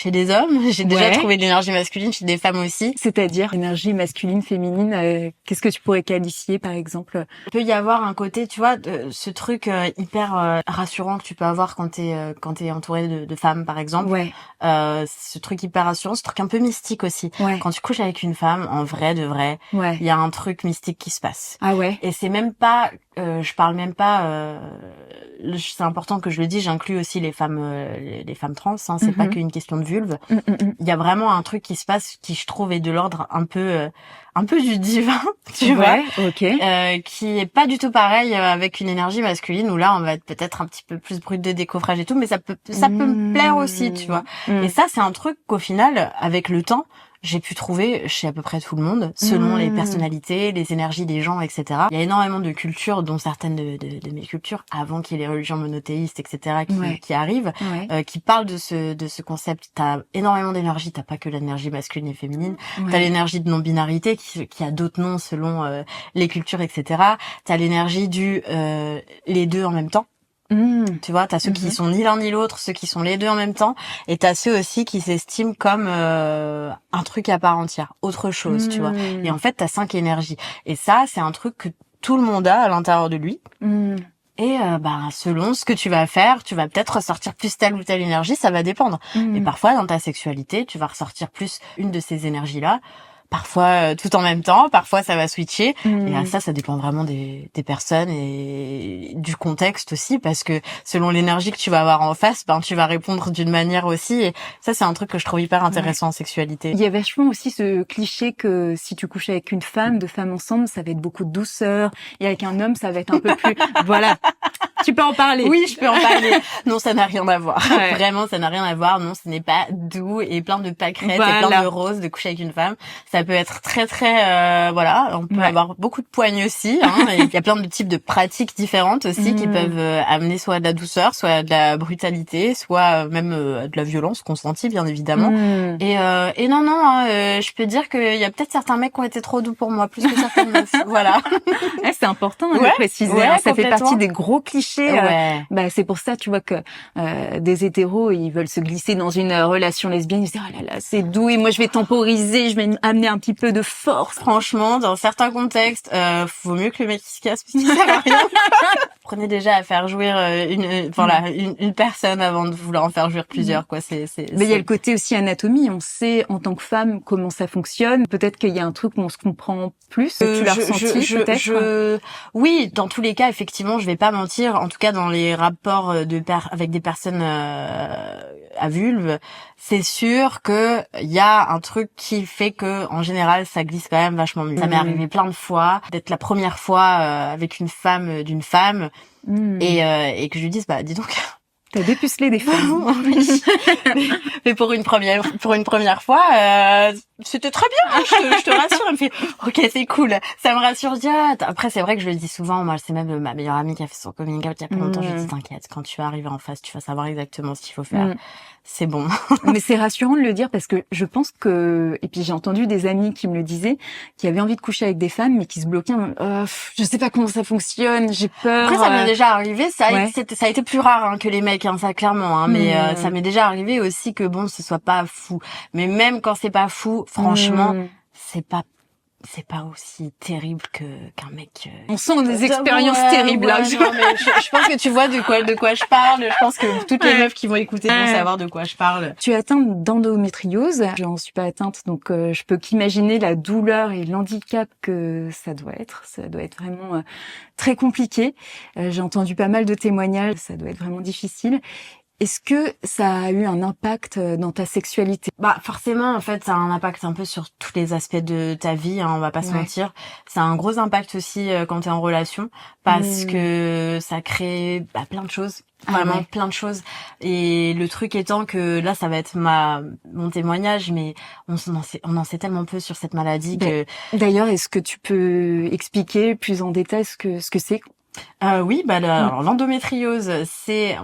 des hommes. J'ai déjà trouvé de l'énergie masculine chez des femmes aussi. C'est-à-dire énergie masculine, féminine. Qu'est-ce que tu pourrais qualifier, par exemple? Il peut y avoir un côté, tu vois, ce truc hyper rassurant que tu peux avoir quand t'es entouré de femmes, par exemple. Ouais. Ce truc hyper rassurant, ce truc un peu mystique aussi. Ouais. Quand tu couches avec une femme, en vrai de vrai, il y a un truc mystique qui se passe. Ah ouais. Et c'est même pas, je parle même pas. C'est important que je le dise. J'inclus aussi les femmes trans. Hein, c'est pas qu'une question de vulve. Il y a vraiment un truc qui se passe qui je trouve est de l'ordre un peu du divin, tu vois. Ok. Qui est pas du tout pareil avec une énergie masculine où là on va être peut-être un petit peu plus brut de décoffrage et tout, mais ça peut me plaire aussi, tu vois. Et ça c'est un truc qu'au final avec le temps j'ai pu trouver chez à peu près tout le monde, selon les personnalités, les énergies des gens, etc. Il y a énormément de cultures, dont certaines de mes cultures, avant qu'il y ait les religions monothéistes, etc., qui arrivent, qui parlent de ce concept. T'as énormément d'énergie, t'as pas que l'énergie masculine et féminine, t'as l'énergie de non-binarité, qui a d'autres noms selon les cultures, etc. T'as l'énergie du les deux en même temps. Tu vois, t'as ceux qui sont ni l'un ni l'autre, ceux qui sont les deux en même temps, et t'as ceux aussi qui s'estiment comme un truc à part entière, autre chose, tu vois. Et en fait, t'as 5 énergies. Et ça, c'est un truc que tout le monde a à l'intérieur de lui. Et selon ce que tu vas faire, tu vas peut-être ressortir plus telle ou telle énergie, ça va dépendre. Et parfois, dans ta sexualité, tu vas ressortir plus une de ces énergies-là. Parfois tout en même temps, parfois ça va switcher. Et ça dépend vraiment des personnes et du contexte aussi, parce que selon l'énergie que tu vas avoir en face, tu vas répondre d'une manière aussi. Et ça, c'est un truc que je trouve hyper intéressant en sexualité. Il y a vachement aussi ce cliché que si tu couches avec une femme, deux femmes ensemble, ça va être beaucoup de douceur, et avec un homme, ça va être un peu plus... Voilà. Tu peux en parler. Oui, je peux en parler. Non, ça n'a rien à voir. Vraiment, ça n'a rien à voir. Non, ce n'est pas doux et plein de pâquerettes et plein de roses de coucher avec une femme. Ça peut être très très on peut avoir beaucoup de poignes aussi, hein. Il y a plein de types de pratiques différentes aussi qui peuvent amener soit de la douceur, soit de la brutalité, soit même de la violence consentie bien évidemment. Et non je peux dire qu'il y a peut-être certains mecs qui ont été trop doux pour moi plus que certaines meufs. Voilà. C'est important de préciser. Ça fait partie des gros clichés. C'est pour ça, tu vois, que des hétéros, ils veulent se glisser dans une relation lesbienne. Ils se disent, oh là là, c'est doux et moi je vais temporiser, je vais amener un petit peu de force. Franchement, dans certains contextes, faut mieux que le mec qui se casse parce qu'il sert à rien. Prenez déjà à faire jouir une personne avant de vouloir en faire jouir plusieurs, quoi. Mais il y a le côté aussi anatomie. On sait en tant que femme comment ça fonctionne. Peut-être qu'il y a un truc où on se comprend plus. Tu l'as ressenti peut-être. Oui, dans tous les cas, effectivement, je vais pas mentir. En tout cas, dans les rapports avec des personnes à vulve, c'est sûr que il y a un truc qui fait que en général ça glisse quand même vachement mieux. Ça m'est arrivé plein de fois d'être la première fois avec une femme d'une femme et que je lui dise dis donc t'as dépucelé des femmes. mais pour une première fois c'était très bien, je te rassure. Elle me fait OK, c'est cool, ça me rassure. Je dis après c'est vrai que je le dis souvent, moi c'est même ma meilleure amie qui a fait son coming out il y a pas longtemps. Je lui dis t'inquiète, quand tu vas arriver en face tu vas savoir exactement ce qu'il faut faire. C'est bon. Mais c'est rassurant de le dire parce que je pense que, et puis j'ai entendu des amis qui me le disaient, qui avaient envie de coucher avec des femmes mais qui se bloquaient. Je sais pas comment ça fonctionne, j'ai peur. Après ça m'est déjà arrivé, ça a été plus rare que les mecs, ça clairement. Mais ça m'est déjà arrivé aussi que ce soit pas fou. Mais même quand c'est pas fou, franchement, c'est pas c'est pas aussi terrible qu'un mec. On sent des expériences terribles là. Non, mais je pense que tu vois de quoi je parle. Je pense que toutes les meufs qui vont écouter vont savoir de quoi je parle. Tu es atteinte d'endométriose. Je n'en suis pas atteinte, donc je peux qu'imaginer la douleur et l'handicap que ça doit être. Ça doit être vraiment très compliqué. J'ai entendu pas mal de témoignages. Ça doit être vraiment difficile. Est-ce que ça a eu un impact dans ta sexualité? Bah forcément, en fait, ça a un impact un peu sur tous les aspects de ta vie, hein, on va pas se mentir. Ça a un gros impact aussi quand t'es en relation, parce que ça crée plein de choses, vraiment plein de choses. Et le truc étant que là, ça va être mon témoignage, mais on en sait tellement peu sur cette maladie que... D'ailleurs, est-ce que tu peux expliquer plus en détail ce que c'est? Oui, alors l'endométriose,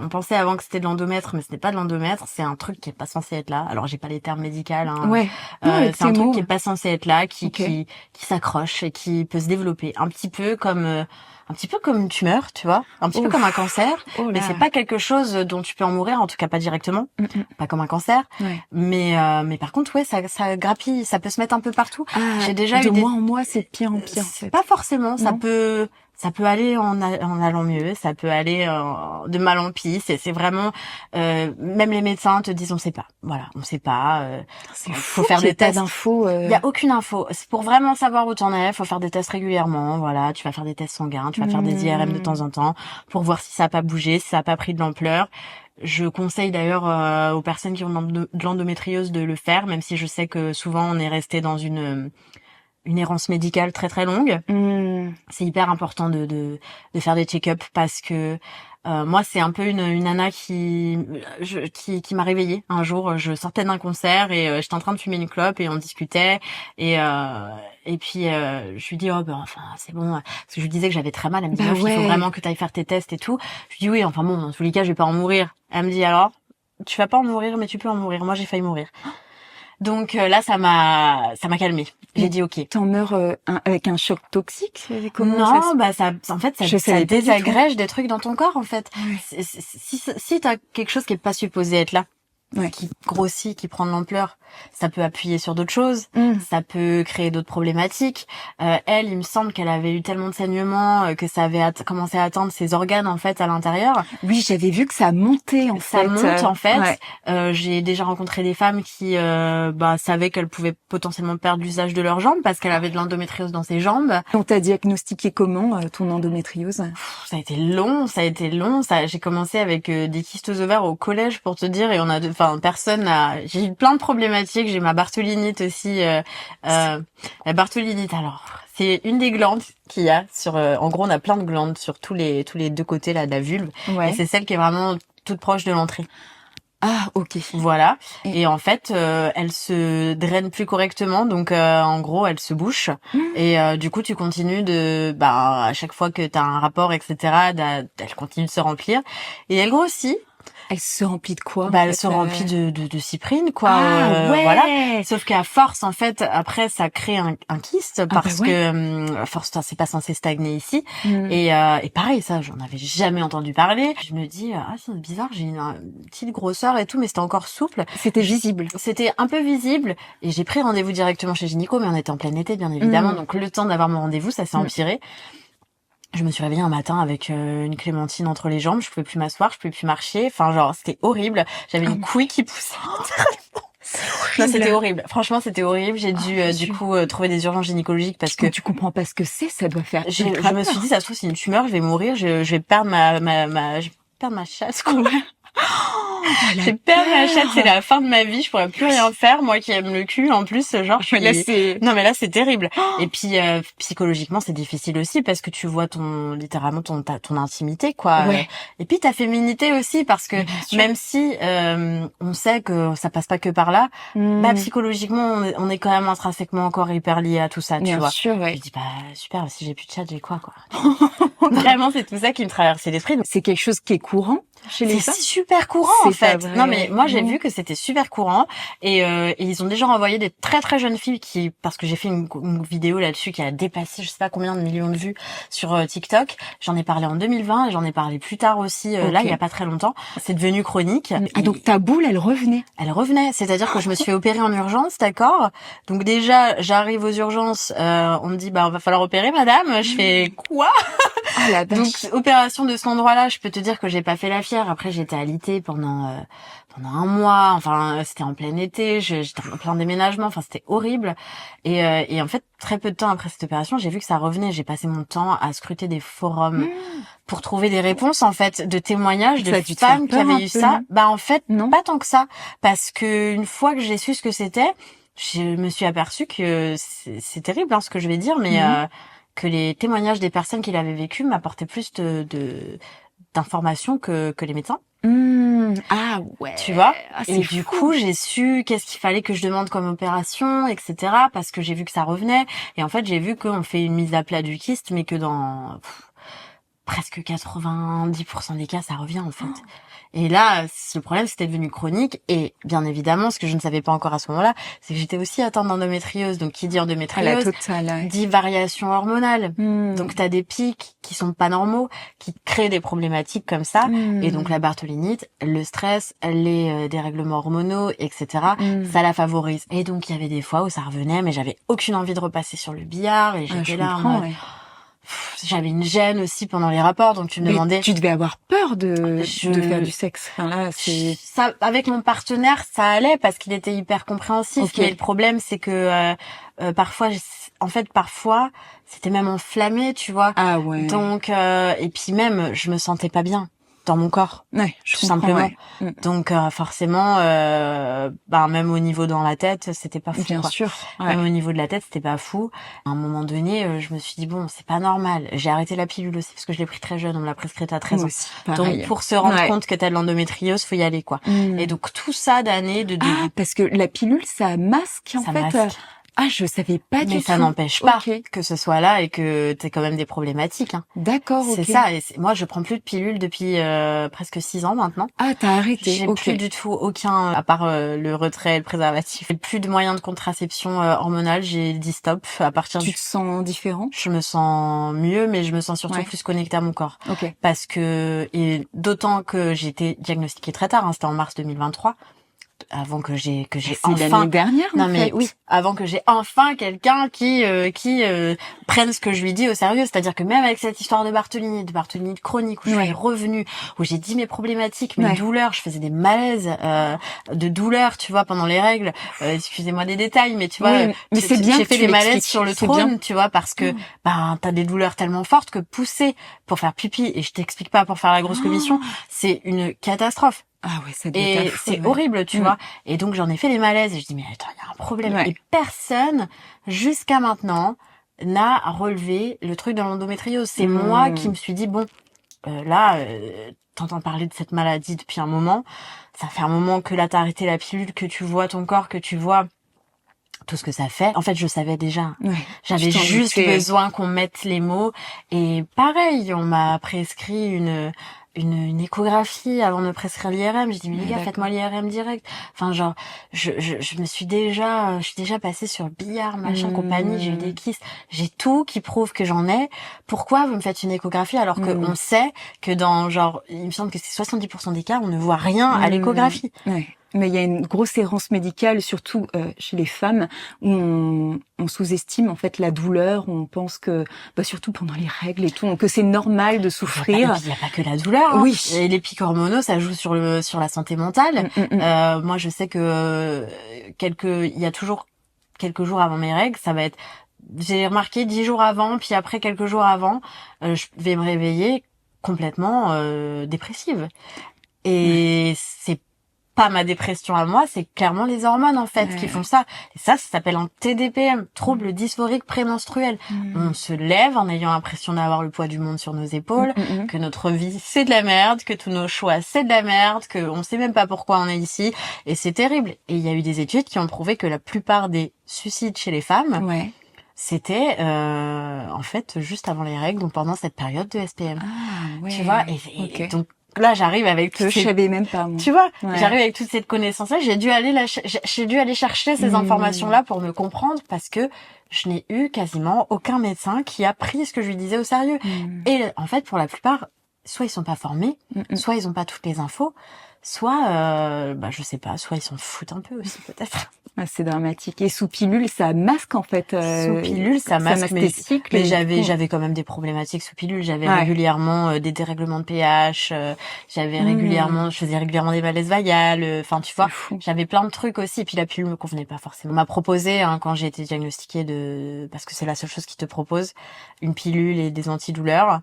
on pensait avant que c'était de l'endomètre, mais ce n'est pas de l'endomètre, c'est un truc qui est pas censé être là. Alors j'ai pas les termes médicaux, hein. C'est un truc qui est pas censé être là, qui s'accroche et qui peut se développer un petit peu comme une tumeur, tu vois, un petit peu comme un cancer, mais c'est pas quelque chose dont tu peux en mourir, en tout cas pas directement, pas comme un cancer. Mais par contre, ça grappille, ça peut se mettre un peu partout. J'ai déjà eu mois en mois, c'est de pire en pire. En fait. Pas forcément, ça peut aller en allant mieux, ça peut aller de mal en pis. C'est vraiment, même les médecins te disent on sait pas. Voilà, on sait pas. Faut faire des tests. Il y a aucune info. C'est pour vraiment savoir où t'en es. Faut faire des tests régulièrement. Voilà, tu vas faire des tests sanguins, tu vas faire des IRM de temps en temps pour voir si ça a pas bougé, si ça a pas pris de l'ampleur. Je conseille d'ailleurs aux personnes qui ont de l'endométriose de le faire, même si je sais que souvent on est resté dans une errance médicale très très longue. C'est hyper important de faire des check-up parce que moi c'est un peu une nana qui m'a réveillée un jour. Je sortais d'un concert et j'étais en train de fumer une clope et on discutait et puis je lui dis enfin c'est bon, parce que je lui disais que j'avais très mal. Elle me dit il faut vraiment que tu ailles faire tes tests et tout. Je lui dis oui, enfin bon, dans tous les cas je vais pas en mourir. Elle me dit alors tu vas pas en mourir, mais tu peux en mourir. Moi j'ai failli mourir. Donc là, ça m'a calmée. J'ai dit ok. T'en meurs avec un choc toxique? Non, en fait, ça désagrège des trucs dans ton corps, en fait. Si t'as quelque chose qui est pas supposé être là, qui grossit, qui prend de l'ampleur, ça peut appuyer sur d'autres choses, ça peut créer d'autres problématiques. Elle, il me semble qu'elle avait eu tellement de saignements que ça avait commencé à atteindre ses organes en fait à l'intérieur. Oui, j'avais vu que ça montait en fait. Ça monte en fait. J'ai déjà rencontré des femmes qui savaient qu'elles pouvaient potentiellement perdre l'usage de leurs jambes parce qu'elle avait de l'endométriose dans ses jambes. On t'a diagnostiqué comment ton endométriose? Ça a été long. J'ai commencé avec des kystes aux ovaires au collège pour te dire, et j'ai eu plein de problématiques. J'ai ma bartholinite aussi. La bartholinite, alors, c'est une des glandes qu'il y a en gros, on a plein de glandes sur tous les deux côtés là de la vulve. Et c'est celle qui est vraiment toute proche de l'entrée. Ah, ok. Voilà. Et en fait, elle se draine plus correctement, donc en gros, elle se bouche. Et du coup, tu continues à chaque fois que t'as un rapport, etc., elle continue de se remplir. Et elle grossit. Elle se remplit de quoi? Elle se remplit de cyprine, quoi. Voilà. Sauf qu'à force, en fait, après, ça crée un kyste parce que à force, c'est pas censé stagner ici. Et pareil, ça, j'en avais jamais entendu parler. Je me dis, c'est bizarre, j'ai une petite grosseur et tout, mais c'était encore souple. C'était visible. C'était un peu visible. Et j'ai pris rendez-vous directement chez gynéco, mais on était en plein été, bien évidemment. Donc le temps d'avoir mon rendez-vous, ça s'est empiré. Je me suis réveillée un matin avec une clémentine entre les jambes, je pouvais plus m'asseoir, je pouvais plus marcher, enfin genre c'était horrible, j'avais une couille qui poussait. Non, c'était horrible. Franchement, c'était horrible. J'ai dû du coup trouver des urgences gynécologiques parce que tu comprends pas ce que c'est, ça doit faire. Je me suis dit ça se trouve c'est une tumeur, je vais mourir, je vais perdre je vais perdre ma chatte quoi. Je vais perdre ma chatte, c'est la fin de ma vie, je pourrais plus rien faire, moi qui aime le cul en plus, genre non mais là c'est terrible. Et puis psychologiquement c'est difficile aussi parce que tu vois littéralement ton intimité quoi. Et puis ta féminité aussi parce que même si on sait que ça passe pas que par là, psychologiquement on est quand même intrinsèquement encore hyper lié à tout ça, tu vois. Sûr, Je dis super, si j'ai plus de chat, j'ai quoi. Vraiment c'est tout ça qui me traversait l'esprit. C'est quelque chose qui est courant chez les femmes? C'est super courant en fait. Non mais moi j'ai vu que c'était super courant et ils ont déjà envoyé des très très jeunes filles qui, parce que j'ai fait une vidéo là-dessus qui a dépassé je sais pas combien de millions de vues sur TikTok. J'en ai parlé en 2020 et j'en ai parlé plus tard aussi là il y a pas très longtemps. C'est devenu chronique. Ah donc ta boule elle revenait. Elle revenait, c'est-à-dire que je me suis fait opérer en urgence, d'accord. Donc déjà j'arrive aux urgences, on me dit bah on va falloir opérer madame. Je fais quoi? Ah la vache. Donc opération de cet endroit-là, je peux te dire que j'ai pas fait la fière. Après j'étais alitée pendant un mois. Enfin c'était en plein été, j'étais en plein déménagement. Enfin c'était horrible. Et en fait très peu de temps après cette opération, j'ai vu que ça revenait. J'ai passé mon temps à scruter des forums pour trouver des réponses en fait, de témoignages de femmes qui avaient eu ça. Bah en fait non, pas tant que ça, parce que une fois que j'ai su ce que c'était, je me suis aperçue que c'est terrible ce que je vais dire, mais que les témoignages des personnes qui l'avaient vécu m'apportaient plus d'informations que les médecins. Ah ouais. Tu vois? Et fou. du coup, j'ai su qu'est-ce qu'il fallait que je demande comme opération, etc. Parce que j'ai vu que ça revenait. Et en fait, j'ai vu qu'on fait une mise à plat du kyste, mais que dans presque 90% des cas, ça revient en fait. Et là, le problème, c'était devenu chronique. Et bien évidemment, ce que je ne savais pas encore à ce moment-là, c'est que j'étais aussi atteinte d'endométriose. Donc, qui dit endométriose, dit variation hormonale. Donc, t'as des pics qui sont pas normaux, qui créent des problématiques comme ça. Et donc, la bartholinite, le stress, les dérèglements hormonaux, etc., ça la favorise. Et donc, il y avait des fois où ça revenait, mais j'avais aucune envie de repasser sur le billard. Et j'étais là en mode... J'avais une gêne aussi pendant les rapports, donc tu me demandais... Tu devais avoir peur de faire du sexe. Enfin là, ça, avec mon partenaire, ça allait parce qu'il était hyper compréhensif. Mais le problème, c'est que parfois, parfois, c'était même enflammé, tu vois. Ah ouais. Donc, et puis même, je me sentais pas bien dans mon corps, tout simplement. Ouais. Donc forcément, même au niveau dans la tête, c'était pas fou. Bien sûr. Ouais. Même au niveau de la tête, c'était pas fou. À un moment donné, je me suis dit bon, c'est pas normal. J'ai arrêté la pilule aussi parce que je l'ai pris très jeune. On me l'a prescrite à 13 ans. Aussi, donc pour se rendre compte que t'as de l'endométriose, faut y aller quoi. Et donc tout ça d'années de parce que la pilule, ça masque en fait. Masque. Ah, je savais pas du tout. Mais ça n'empêche pas que ce soit là et que t'aies quand même des problématiques. D'accord, c'est ça. Et moi, je prends plus de pilules depuis presque 6 ans maintenant. Ah, t'as arrêté. J'ai plus du tout aucun, à part le retrait et le préservatif. J'ai plus de moyens de contraception hormonale. J'ai dit stop à partir Tu te sens différent? Je me sens mieux, mais je me sens surtout plus connectée à mon corps. Parce que, et d'autant que j'ai été diagnostiquée très tard, c'était en mars 2023. Avant que j'ai enfin l'année dernière avant que j'ai enfin quelqu'un qui prenne ce que je lui dis au sérieux, c'est-à-dire que même avec cette histoire de bartholinite chronique où je suis revenue, où j'ai dit mes problématiques, mes douleurs, je faisais des malaises de douleurs, tu vois, pendant les règles, excusez-moi des détails, mais tu vois, mais c'est bien, j'ai fait des malaises sur le trône, tu vois, parce que t'as des douleurs tellement fortes que pousser pour faire pipi, et je t'explique pas pour faire la grosse commission, c'est une catastrophe. Ah ouais, ça doit être fou, c'est horrible, tu vois. Et donc j'en ai fait des malaises et je dis mais attends, il y a un problème. Et personne jusqu'à maintenant n'a relevé le truc de l'endométriose. C'est moi qui me suis dit bon, t'entends parler de cette maladie depuis un moment. Ça fait un moment que là t'as arrêté la pilule, que tu vois ton corps, que tu vois tout ce que ça fait. En fait, je savais déjà. J'avais juste besoin qu'on mette les mots. Et pareil, on m'a prescrit une échographie avant de me prescrire l'IRM. Je dis mais les gars, faites-moi l'IRM direct. Enfin genre je suis déjà passée sur le billard, machin, compagnie, j'ai eu des kystes, j'ai tout qui prouve que j'en ai. Pourquoi vous me faites une échographie alors que on sait que dans genre il me semble que c'est 70% des cas, on ne voit rien à l'échographie. Mais il y a une grosse errance médicale, surtout chez les femmes, où on sous-estime en fait la douleur. On pense que, surtout pendant les règles et tout, que c'est normal de souffrir. Il n'y a pas que la douleur. Oui. Et les pics hormonaux, ça joue sur la santé mentale. Moi, je sais que il y a toujours quelques jours avant mes règles, ça va être. J'ai remarqué 10 jours avant, puis après quelques jours avant, je vais me réveiller complètement dépressive. Et c'est pas ma dépression à moi, c'est clairement les hormones en fait qui font ça. Et ça s'appelle un TDPM, trouble dysphorique prémenstruel. On se lève en ayant l'impression d'avoir le poids du monde sur nos épaules, que notre vie c'est de la merde, que tous nos choix c'est de la merde, que on sait même pas pourquoi on est ici, et c'est terrible. Et il y a eu des études qui ont prouvé que la plupart des suicides chez les femmes c'était en fait juste avant les règles, donc pendant cette période de SPM. Tu vois, et donc là, j'arrive avec je savais même pas, moi. Tu vois, Ouais. j'arrive avec toute cette connaissance-là. J'ai dû aller chercher ces informations-là pour me comprendre parce que je n'ai eu quasiment aucun médecin qui a pris ce que je lui disais au sérieux. Et en fait, pour la plupart, soit ils sont pas formés, soit ils ont pas toutes les infos, soit, je sais pas, soit ils s'en foutent un peu aussi peut-être. Ah, c'est dramatique. Et sous pilule, ça masque en fait. Sous pilule, ça masque tes cycles. Mais j'avais quand même des problématiques sous pilule. J'avais régulièrement des dérèglements de pH. J'avais régulièrement, je faisais régulièrement des malaises vaginales. Enfin, tu vois, j'avais plein de trucs aussi. Et puis la pilule me convenait pas forcément. On m'a proposé quand j'ai été diagnostiquée parce que c'est la seule chose qui te propose, une pilule et des antidouleurs.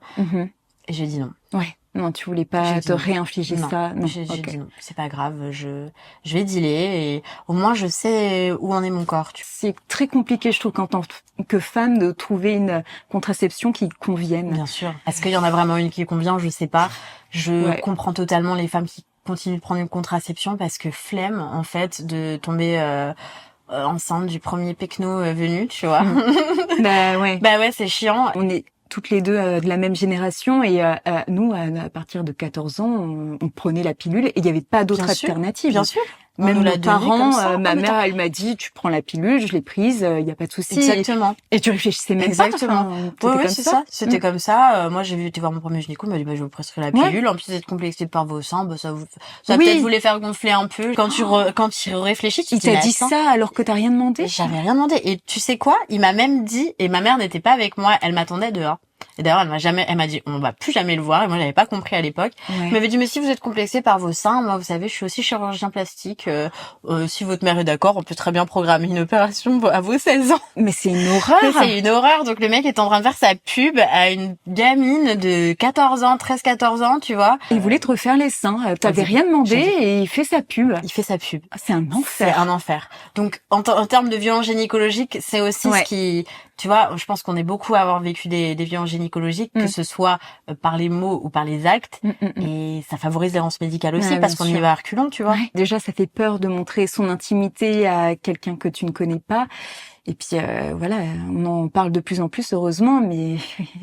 Et j'ai dit non. Ouais. Non, tu voulais pas te réinfliger ça. Non, j'ai dit non, c'est pas grave, je vais dealer et au moins je sais où en est mon corps. C'est très compliqué, je trouve, en tant que femme, de trouver une contraception qui convienne. Bien sûr. Est-ce qu'il y en a vraiment une qui convient? Je sais pas. Je comprends totalement les femmes qui continuent de prendre une contraception parce que flemme, en fait, de tomber enceinte du premier pecno venu, tu vois. Bah ouais, c'est chiant. On est toutes les deux de la même génération et nous, à partir de 14 ans, on prenait la pilule et il n'y avait pas d'autre alternative. Bien sûr. Même nos parents, ma mère, elle m'a dit, tu prends la pilule, je l'ai prise, il y a pas de souci. Exactement. Et tu réfléchissais même Exactement. pas. Ouais, c'est ça. C'était comme ça. Moi, j'ai été voir mon premier gynéco, il m'a dit, je vais vous prescrire la pilule. En plus d'être complexé par vos seins, ça peut-être vous les faire gonfler un peu. Quand tu réfléchis, tu il t'a dit ça alors que t'as rien demandé? J'avais rien demandé. Et tu sais quoi? Il m'a même dit, et ma mère n'était pas avec moi, elle m'attendait dehors. Et d'ailleurs, elle m'a dit, on va plus jamais le voir. Et moi, j'avais pas compris à l'époque. Elle m'avait dit, mais si vous êtes complexé par vos seins, moi, vous savez, je suis aussi chirurgien plastique. Si votre mère est d'accord, on peut très bien programmer une opération à vos 16 ans. Mais c'est une horreur. C'est une horreur. Donc, le mec est en train de faire sa pub à une gamine de 14 ans, tu vois. Il voulait te refaire les seins. T'avais rien demandé et il fait sa pub. C'est un enfer. C'est un enfer. Donc, en termes de violence gynécologique, c'est aussi ce qui, tu vois, je pense qu'on est beaucoup à avoir vécu des violences gynécologiques, que ce soit par les mots ou par les actes. Et ça favorise l'errance médicale aussi parce qu'on y va à reculons, tu vois. Ouais. Déjà, ça fait peur de montrer son intimité à quelqu'un que tu ne connais pas. Et puis voilà, on en parle de plus en plus heureusement, mais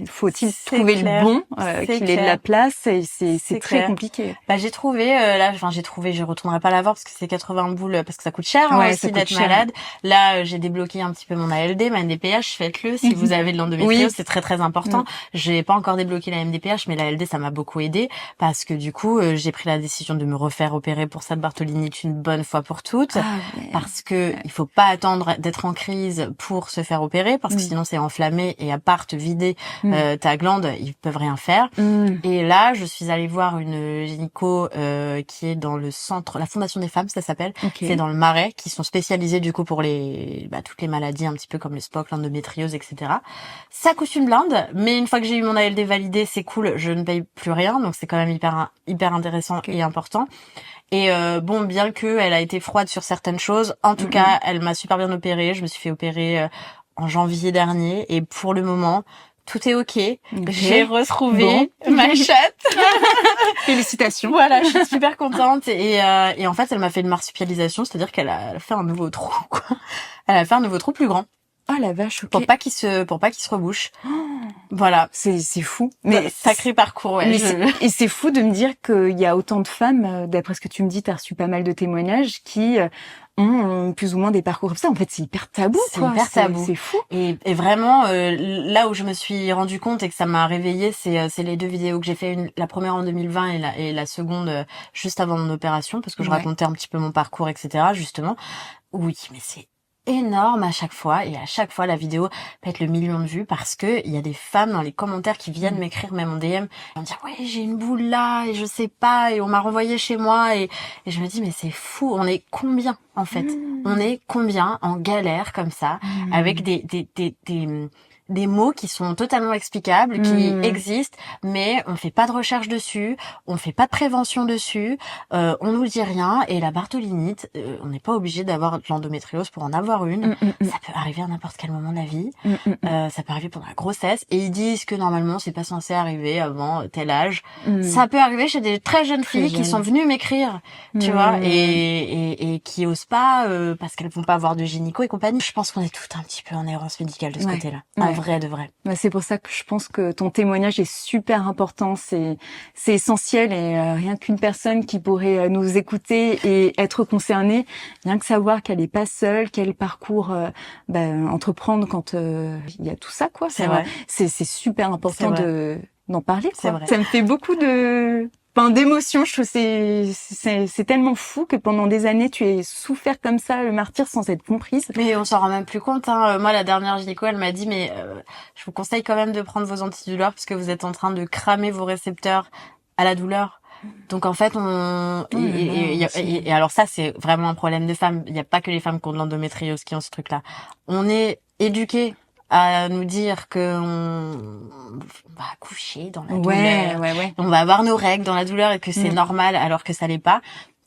faut-il trouver le bon qu'il ait de la place et c'est très compliqué. J'ai trouvé je retournerai pas la voir parce que c'est 80 boules parce que ça coûte cher aussi d'être malade. Là, j'ai débloqué un petit peu mon ALD, ma MDPH, faites-le si vous avez de l'endométriose, c'est très très important. J'ai pas encore débloqué la MDPH, mais la ALD ça m'a beaucoup aidé parce que du coup, j'ai pris la décision de me refaire opérer pour ça de Bartholini une bonne fois pour toutes parce que il faut pas attendre d'être en crise pour se faire opérer parce que sinon c'est enflammé et à part te vider ta glande, ils peuvent rien faire. Et là, je suis allée voir une gynéco qui est dans le centre, la Fondation des femmes, ça s'appelle. C'est dans le Marais, qui sont spécialisés du coup pour les toutes les maladies un petit peu comme le SPOC, l'endométriose, etc. Ça coûte une blinde, mais une fois que j'ai eu mon ALD validé, c'est cool, je ne paye plus rien, donc c'est quand même hyper intéressant et important. Et bien que elle a été froide sur certaines choses, en tout cas, elle m'a super bien opérée. Je me suis fait opérer en janvier dernier et pour le moment, tout est ok. J'ai retrouvé ma chatte. Félicitations. Voilà, je suis super contente et en fait, elle m'a fait une marsupialisation, c'est-à-dire qu'elle a fait un nouveau trou, quoi. Elle a fait un nouveau trou plus grand. Oh la vache, pour pas qu'il se rebouche. Voilà, c'est fou. Mais sacré parcours, ouais. Et c'est fou de me dire qu'il y a autant de femmes, d'après ce que tu me dis, t'as reçu pas mal de témoignages qui ont plus ou moins des parcours comme ça. En fait, c'est hyper tabou, quoi. C'est hyper tabou. C'est fou. Et vraiment, là où je me suis rendu compte et que ça m'a réveillée, c'est les deux vidéos que j'ai fait, la première en 2020 et la seconde juste avant mon opération, parce que je racontais un petit peu mon parcours, etc. Justement. Oui, mais c'est énorme à chaque fois et à chaque fois la vidéo peut être le million de vues parce que il y a des femmes dans les commentaires qui viennent m'écrire même en DM et me dire ouais j'ai une boule là et je sais pas et on m'a renvoyé chez moi et je me dis mais c'est fou, on est combien en fait, on est combien en galère comme ça avec des mots qui sont totalement explicables, qui existent, mais on fait pas de recherche dessus, on fait pas de prévention dessus, on nous dit rien, et la bartholinite, on n'est pas obligé d'avoir de l'endométriose pour en avoir une, ça peut arriver à n'importe quel moment de la vie, ça peut arriver pendant la grossesse, et ils disent que normalement c'est pas censé arriver avant tel âge, ça peut arriver chez des très jeunes filles qui sont venues m'écrire, tu vois, et qui osent pas, parce qu'elles vont pas avoir de gynéco et compagnie. Je pense qu'on est tout un petit peu en errance médicale de ce côté-là. vrai de vrai. C'est pour ça que je pense que ton témoignage est super important, c'est essentiel et rien qu'une personne qui pourrait nous écouter et être concernée, rien que savoir qu'elle est pas seule, quel parcours entreprendre quand il y a tout ça quoi. C'est vrai. C'est super important d'en parler quoi. C'est vrai. Ça me fait beaucoup d'émotions. Je trouve c'est tellement fou que pendant des années tu aies souffert comme ça le martyre sans être comprise. Mais on s'en rend même plus compte. Hein. Moi, la dernière gynéco, elle m'a dit mais je vous conseille quand même de prendre vos antidouleurs parce que vous êtes en train de cramer vos récepteurs à la douleur. Donc en fait, et alors ça c'est vraiment un problème de femmes. Il n'y a pas que les femmes qui ont de l'endométriose qui ont ce truc-là. On est éduqués à nous dire que on va accoucher dans la douleur, on va avoir nos règles dans la douleur et que c'est normal alors que ça l'est pas.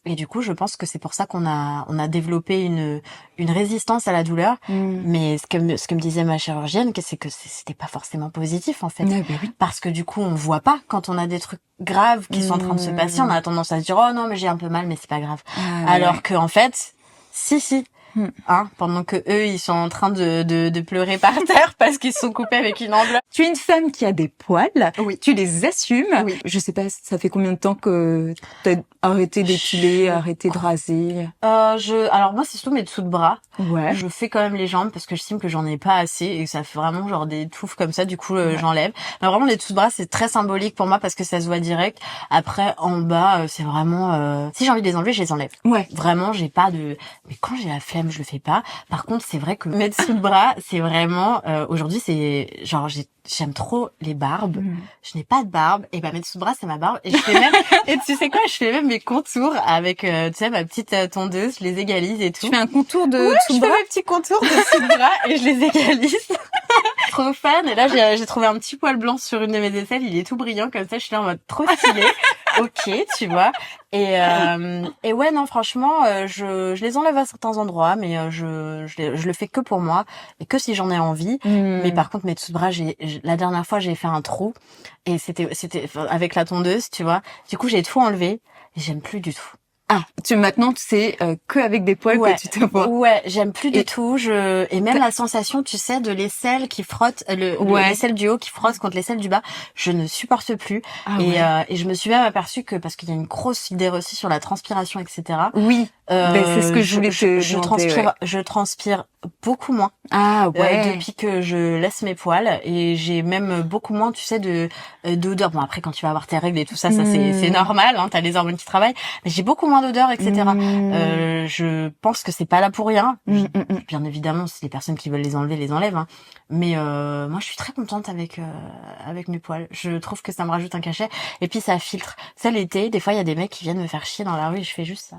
Et du coup, je pense que c'est pour ça qu'on a développé une résistance à la douleur. Mais ce que me disait ma chirurgienne, c'est que c'était pas forcément positif en fait, parce que du coup, on voit pas quand on a des trucs graves qui sont en train de se passer. On a tendance à se dire oh non mais j'ai un peu mal, mais c'est pas grave. Alors que en fait, si. Hein, pendant que eux ils sont en train de pleurer par terre parce qu'ils se sont coupés avec une enveloppe. Tu es une femme qui a des poils, tu les assumes. Je sais pas, ça fait combien de temps que t'as arrêté d'épiler, arrêté de raser? Alors moi c'est surtout mes dessous de bras. Je fais quand même les jambes parce que j'estime que j'en ai pas assez et que ça fait vraiment genre des touffes comme ça, du coup j'enlève. Mais vraiment les dessous de bras c'est très symbolique pour moi parce que ça se voit direct. Après en bas c'est vraiment si j'ai envie de les enlever je les enlève. Vraiment j'ai pas de, mais quand j'ai la flemme je le fais pas. Par contre c'est vrai que mes dessous de bras c'est vraiment aujourd'hui c'est genre j'aime trop les barbes. Je n'ai pas de barbe et mes dessous de bras c'est ma barbe et je fais même et tu sais quoi, je fais même mes contours avec tu sais ma petite tondeuse, je les égalise et tout. Tu fais un contour de je fais mes petits contours de dessous de bras et je les égalise. Trop fan. Et là j'ai trouvé un petit poil blanc sur une de mes aisselles, il est tout brillant comme ça, je suis là en mode trop stylé. Ok, tu vois. Et ouais non franchement je les enlève à certains endroits mais je le fais que pour moi et que si j'en ai envie. Mais par contre mes dessous de bras la dernière fois j'ai fait un trou et c'était avec la tondeuse, tu vois. Du coup j'ai tout enlevé et j'aime plus du tout. Maintenant c'est que avec des poils que tu te vois. J'aime plus du tout. Et même la sensation, tu sais, de l'aisselle qui frotte, l'aisselle du haut qui frotte contre l'aisselle du bas, je ne supporte plus. Et je me suis même aperçue que parce qu'il y a une grosse idée reçue sur la transpiration, etc. C'est ce que je voulais te demander. Je transpire beaucoup moins. Depuis que je laisse mes poils et j'ai même beaucoup moins, tu sais, d'odeur. Bon après quand tu vas avoir tes règles et tout ça, c'est normal. Hein, t'as les hormones qui travaillent, mais j'ai beaucoup moins d'odeur, etc. Je pense que c'est pas là pour rien. Bien évidemment, si les personnes qui veulent les enlever, les enlèvent. Hein. Mais moi, je suis très contente avec mes poils. Je trouve que ça me rajoute un cachet. Et puis ça filtre. Ça l'été, des fois, il y a des mecs qui viennent me faire chier dans la rue et je fais juste ça.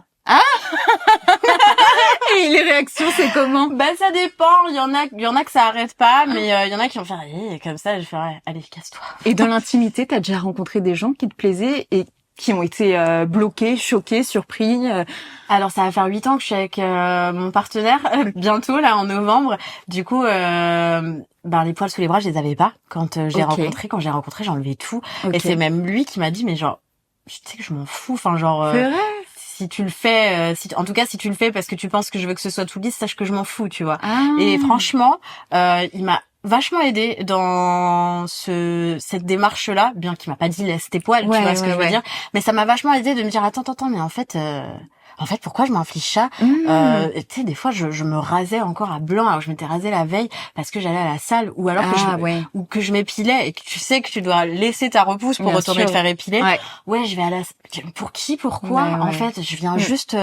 Et les réactions, c'est comment? Ça dépend. Il y en a que ça arrête pas, mais il y en a qui vont faire comme ça. Je fais allez, casse-toi. Et dans l'intimité, t'as déjà rencontré des gens qui te plaisaient et qui ont été bloqués, choqués, surpris? Alors ça va faire 8 ans que je suis avec mon partenaire, bientôt là en novembre. Du coup, les poils sous les bras, je les avais pas quand j'ai rencontré. Quand j'ai rencontré, j'enlevais tout. Et c'est même lui qui m'a dit mais genre, tu sais que je m'en fous. Enfin genre. C'est vrai. Si tu le fais, en tout cas si tu le fais parce que tu penses que je veux que ce soit tout lisse, sache que je m'en fous, tu vois. Et franchement, il m'a vachement aidé dans cette démarche-là, bien qu'il m'a pas dit laisse tes poils, tu vois ce que je veux dire. Mais ça m'a vachement aidé de me dire attends, mais en fait, pourquoi je m'inflige ça? Tu sais, des fois, je me rasais encore à blanc, alors je m'étais rasée la veille parce que j'allais à la salle, ou alors ou que je m'épilais et que tu sais que tu dois laisser ta repousse pour retourner te faire épiler. Je vais à la pour qui, pourquoi? En fait, je viens juste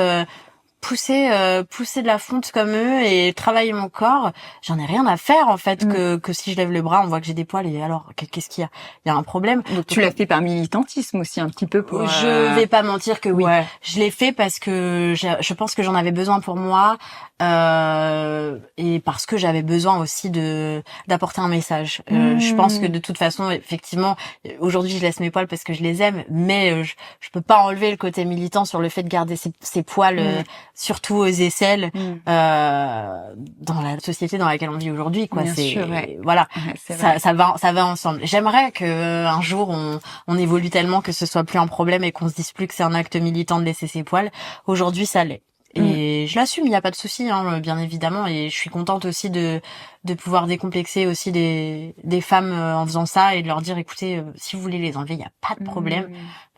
pousser de la fonte comme eux et travailler mon corps. J'en ai rien à faire en fait que si je lève le bras on voit que j'ai des poils et alors qu'est-ce qu'il y a? Il y a un problème. Donc tu l'as fait par militantisme aussi un petit peu pour. Je vais pas mentir que oui. Je l'ai fait parce que je pense que j'en avais besoin pour moi et parce que j'avais besoin aussi d'apporter un message. Je pense que de toute façon effectivement aujourd'hui je laisse mes poils parce que je les aime, mais je peux pas enlever le côté militant sur le fait de garder ces poils surtout aux aisselles dans la société dans laquelle on vit aujourd'hui quoi. Voilà, ça va ensemble. J'aimerais que un jour on évolue tellement que ce soit plus un problème et qu'on se dise plus que c'est un acte militant de laisser ses poils. Aujourd'hui ça l'est. Et je l'assume, il y a pas de souci, hein, bien évidemment. Et je suis contente aussi de pouvoir décomplexer aussi des femmes en faisant ça et de leur dire, écoutez, si vous voulez les enlever, il y a pas de problème.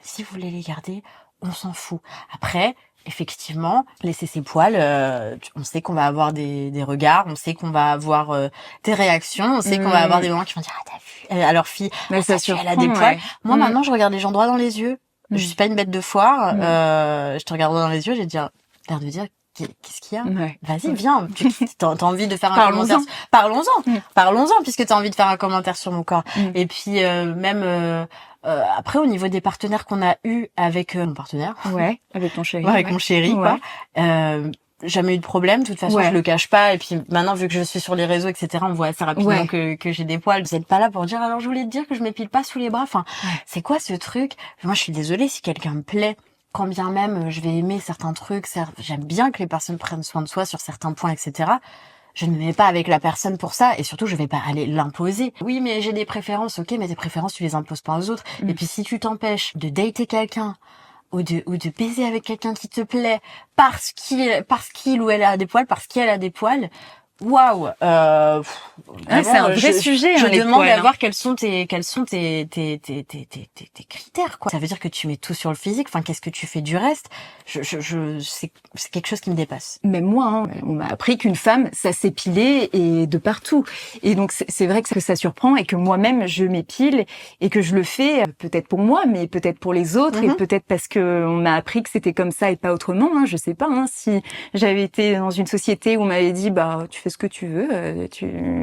Si vous voulez les garder, on s'en fout. Après, effectivement, laisser ses poils, on sait qu'on va avoir des regards, on sait qu'on va avoir des réactions, on sait qu'on va avoir des moments qui vont dire ah t'as vu à leur fille, Mais ça elle a des poils. Moi maintenant je regarde les gens droit dans les yeux. Je suis pas une bête de foire. Je te regarde droit dans les yeux, j'ai l'air de dire qu'est-ce qu'il y a. Vas-y viens, t'as envie de faire un commentaire. Parlons-en puisque t'as envie de faire un commentaire sur mon corps. Et puis même après, au niveau des partenaires qu'on a eu avec mon partenaire, avec ton chéri, avec mon chéri, quoi, jamais eu de problème. De toute façon, je le cache pas. Et puis maintenant, vu que je suis sur les réseaux, etc., on voit assez rapidement que j'ai des poils. Vous êtes pas là pour dire alors je voulais te dire que je m'épile pas sous les bras. Enfin, c'est quoi ce truc? Moi, je suis désolée si quelqu'un me plaît. Quand bien même je vais aimer certains trucs, j'aime bien que les personnes prennent soin de soi sur certains points, etc. Je ne me mets pas avec la personne pour ça et surtout je vais pas aller l'imposer. Oui mais j'ai des préférences, ok mais tes préférences tu les imposes pas aux autres. Et puis si tu t'empêches de dater quelqu'un ou de baiser avec quelqu'un qui te plaît parce qu'il ou elle a des poils, parce qu'elle a des poils, waouh, c'est un vrai sujet. Je les demande poils, à voir quels sont tes critères, quoi. Ça veut dire que tu mets tout sur le physique. Enfin, qu'est-ce que tu fais du reste? C'est quelque chose qui me dépasse. Même moi, on m'a appris qu'une femme, ça s'épilait et de partout. Et donc c'est vrai que ça surprend et que moi-même je m'épile et que je le fais peut-être pour moi, mais peut-être pour les autres et peut-être parce que on m'a appris que c'était comme ça et pas autrement. Je sais pas. Si j'avais été dans une société où on m'avait dit bah tu fais ce que tu veux,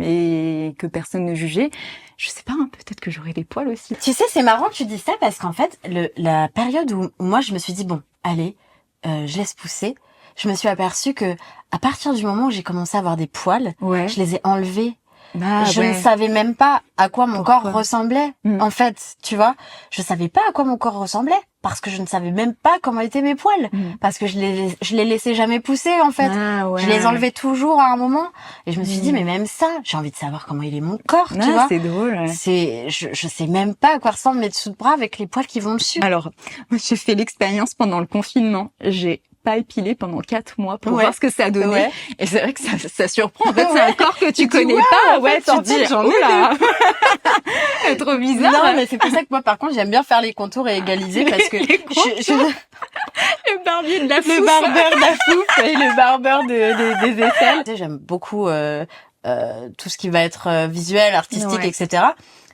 et que personne ne jugeait, je sais pas, peut-être que j'aurais des poils aussi. Tu sais, c'est marrant que tu dis ça parce qu'en fait, la période où moi je me suis dit bon, allez, je laisse pousser, je me suis aperçue que à partir du moment où j'ai commencé à avoir des poils, je les ai enlevés. Je ne savais même pas à quoi mon corps ressemblait. En fait, tu vois, je savais pas à quoi mon corps ressemblait parce que je ne savais même pas comment étaient mes poils parce que je les laissais jamais pousser en fait. Je les enlevais toujours à un moment et je me suis dit mais même ça, j'ai envie de savoir comment il est mon corps, tu vois. C'est drôle. Je sais même pas à quoi ressemblent mes dessous de bras avec les poils qui vont dessus. Alors, moi j'ai fait l'expérience pendant le confinement. J'ai pas épilé pendant 4 mois pour voir ce que ça donnait. Et c'est vrai que ça surprend. En fait, c'est un corps que tu connais pas. Tu dis, j'en ai là. C'est trop bizarre. Non, mais c'est pour ça que moi, par contre, j'aime bien faire les contours et égaliser parce que le barbier de la fouf. Le barbeur de la fouf et le barbeur des aisselles. Tu sais, j'aime beaucoup, tout ce qui va être visuel, artistique, etc.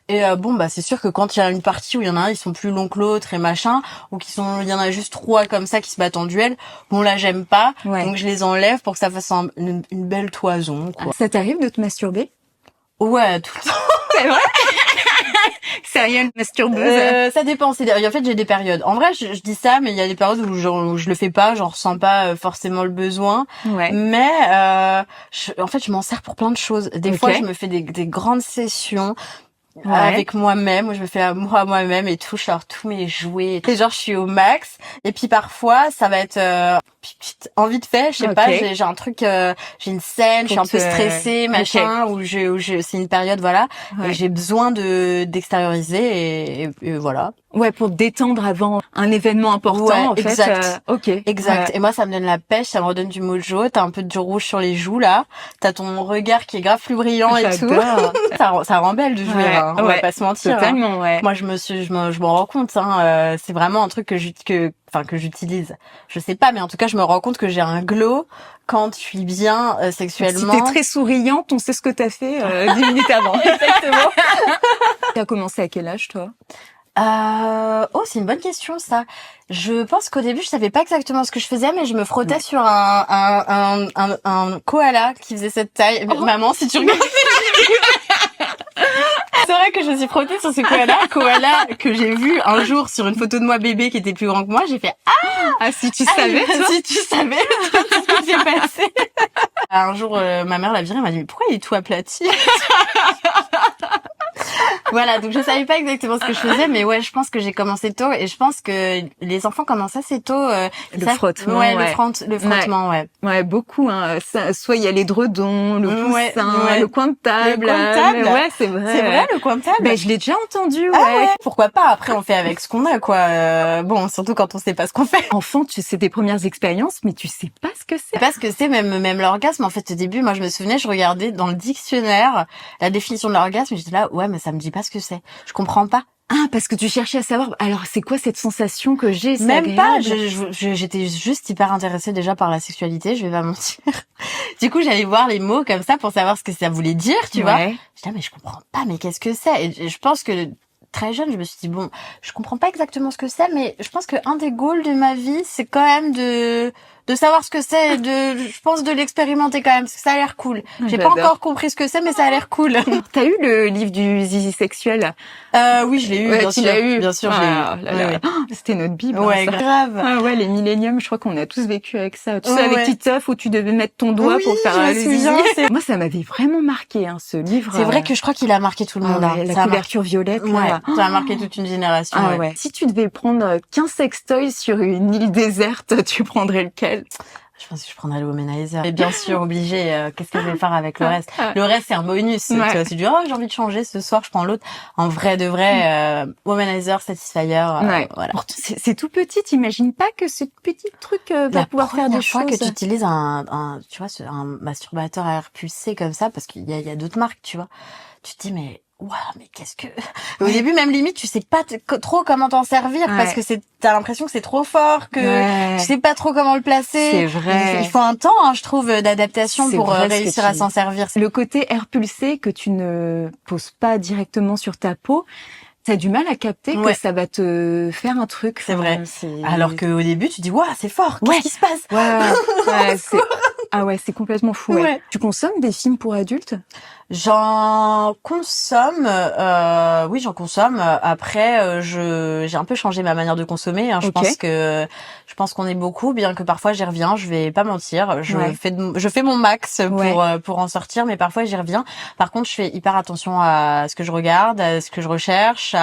Et c'est sûr que quand il y a une partie où il y en a un, ils sont plus longs que l'autre et machin, ou il y en a juste 3 comme ça qui se battent en duel, bon là j'aime pas, donc je les enlève pour que ça fasse une belle toison, quoi. Ça t'arrive de te masturber? Ouais, tout le temps. C'est vrai? Sérieux, masturbeuse? Ça dépend. En fait, j'ai des périodes. En vrai, je dis ça, mais il y a des périodes où je le fais pas, j'en ressens pas forcément le besoin. Mais en fait, je m'en sers pour plein de choses. Des fois, je me fais des grandes sessions. Avec moi-même, où je me fais l'amour à moi-même et tout, genre tous mes jouets. Et genre, je suis au max. Et puis parfois, ça va être envie de faire, je sais pas, j'ai un truc, j'ai une scène, je suis un peu stressée, machin, où c'est une période, voilà, et j'ai besoin d'extérioriser et voilà. Ouais, pour te détendre avant un événement important, en exact. fait. Exact. Et moi, ça me donne la pêche, ça me redonne du mojo. T'as un peu du rouge sur les joues, là. T'as ton regard qui est grave plus brillant et tout. Ça rend belle de jouer, on va pas se mentir. Totalement, Moi, je me rends compte, c'est vraiment un truc que j'utilise. Je sais pas, mais en tout cas, je me rends compte que j'ai un glow quand je suis bien sexuellement. Si t'es très souriante, on sait ce que t'as fait 10 minutes avant. Exactement. T'as commencé à quel âge, toi? C'est une bonne question, ça. Je pense qu'au début, je savais pas exactement ce que je faisais, mais je me frottais sur un koala qui faisait cette taille. Maman, si tu regardes cette vidéo. C'est vrai que je me suis frottée sur ce koala que j'ai vu un jour sur une photo de moi bébé qui était plus grand que moi. J'ai fait si tu savais, toi. Si tu savais ce qui s'est passé. Un jour, ma mère l'a viré, elle m'a dit mais pourquoi il est tout aplati? Voilà, donc je savais pas exactement ce que je faisais, mais ouais, je pense que j'ai commencé tôt et je pense que les enfants commencent assez tôt. Frottement, ouais, le frottement, ouais. Ouais, beaucoup. Hein. Ça, soit il y a l'édredon, le coussin, le coin de table. Le coin de table. Mais ouais, c'est vrai. C'est vrai, le coin de table. Ben, je l'ai déjà entendu. Ah ouais. Pourquoi pas? Après, on fait avec ce qu'on a, quoi. Bon, surtout quand on sait pas ce qu'on fait. Enfant, c'est tes premières expériences, mais tu sais pas ce que c'est. Parce que c'est même l'orgasme. En fait, au début, moi, je me souvenais, je regardais dans le dictionnaire la définition de l'orgasme, et j'étais là, ouais, mais ça me dit pas ce que c'est. Je comprends pas. Ah, parce que tu cherchais à savoir, alors c'est quoi cette sensation que j'ai? Même pas, j'étais juste hyper intéressée déjà par la sexualité, je vais pas mentir. Du coup, j'allais voir les mots comme ça pour savoir ce que ça voulait dire, tu vois. Je disais, mais je comprends pas, mais qu'est-ce que c'est? Et je pense que très jeune, je me suis dit, bon, je comprends pas exactement ce que c'est, mais je pense que un des goals de ma vie, c'est quand même de savoir ce que c'est, je pense de l'expérimenter quand même, parce que ça a l'air cool. J'ai pas encore compris ce que c'est, mais ça a l'air cool. T'as eu le livre du zizi sexuel? Oui, je l'ai eu, bien sûr. Bien sûr, je l'ai eu. Oui. C'était notre bible. Ouais, grave. Ah ouais, les milléniums, je crois qu'on a tous vécu avec ça. Tu sais, avec Titeuf, où tu devais mettre ton doigt pour faire le zizi. Moi, ça m'avait vraiment marqué, hein, ce livre. C'est vrai que je crois qu'il a marqué tout le monde. La couverture violette, là. Ça a marqué toute une génération. Ouais. Si tu devais prendre 15 sextoys sur une île déserte, tu prendrais lequel? Je pense que je prendrais le womanizer. Et bien sûr, obligé, qu'est-ce que je vais faire avec le reste? Le reste, c'est un bonus. Tu vois, tu dis, oh, j'ai envie de changer ce soir, je prends l'autre. En vrai, de vrai, womanizer, satisfier, voilà. C'est tout petit, t'imagines pas que ce petit truc va pouvoir faire des choses. La fois que tu utilises tu vois, un masturbateur à air pulsé comme ça, parce qu'il y a d'autres marques, tu vois. Tu te dis, mais, waouh, mais qu'est-ce que... Au début, même limite, tu sais pas trop comment t'en servir parce que t'as l'impression que c'est trop fort, que tu sais pas trop comment le placer. C'est vrai. Il faut un temps, hein, je trouve, d'adaptation pour réussir à s'en servir. Le côté air pulsé que tu ne poses pas directement sur ta peau, t'as du mal à capter que ça va te faire un truc. C'est vrai. Alors qu'au début, tu dis, waouh, c'est fort. Qu'est-ce qui se passe? Ah ouais, c'est complètement fou. Ouais. Tu consommes des films pour adultes? J'en consomme, oui, j'en consomme. Après, j'ai un peu changé ma manière de consommer. Hein. Je pense qu'on est beaucoup, bien que parfois j'y reviens. Je vais pas mentir. Je fais mon max pour en sortir, mais parfois j'y reviens. Par contre, je fais hyper attention à ce que je regarde, à ce que je recherche.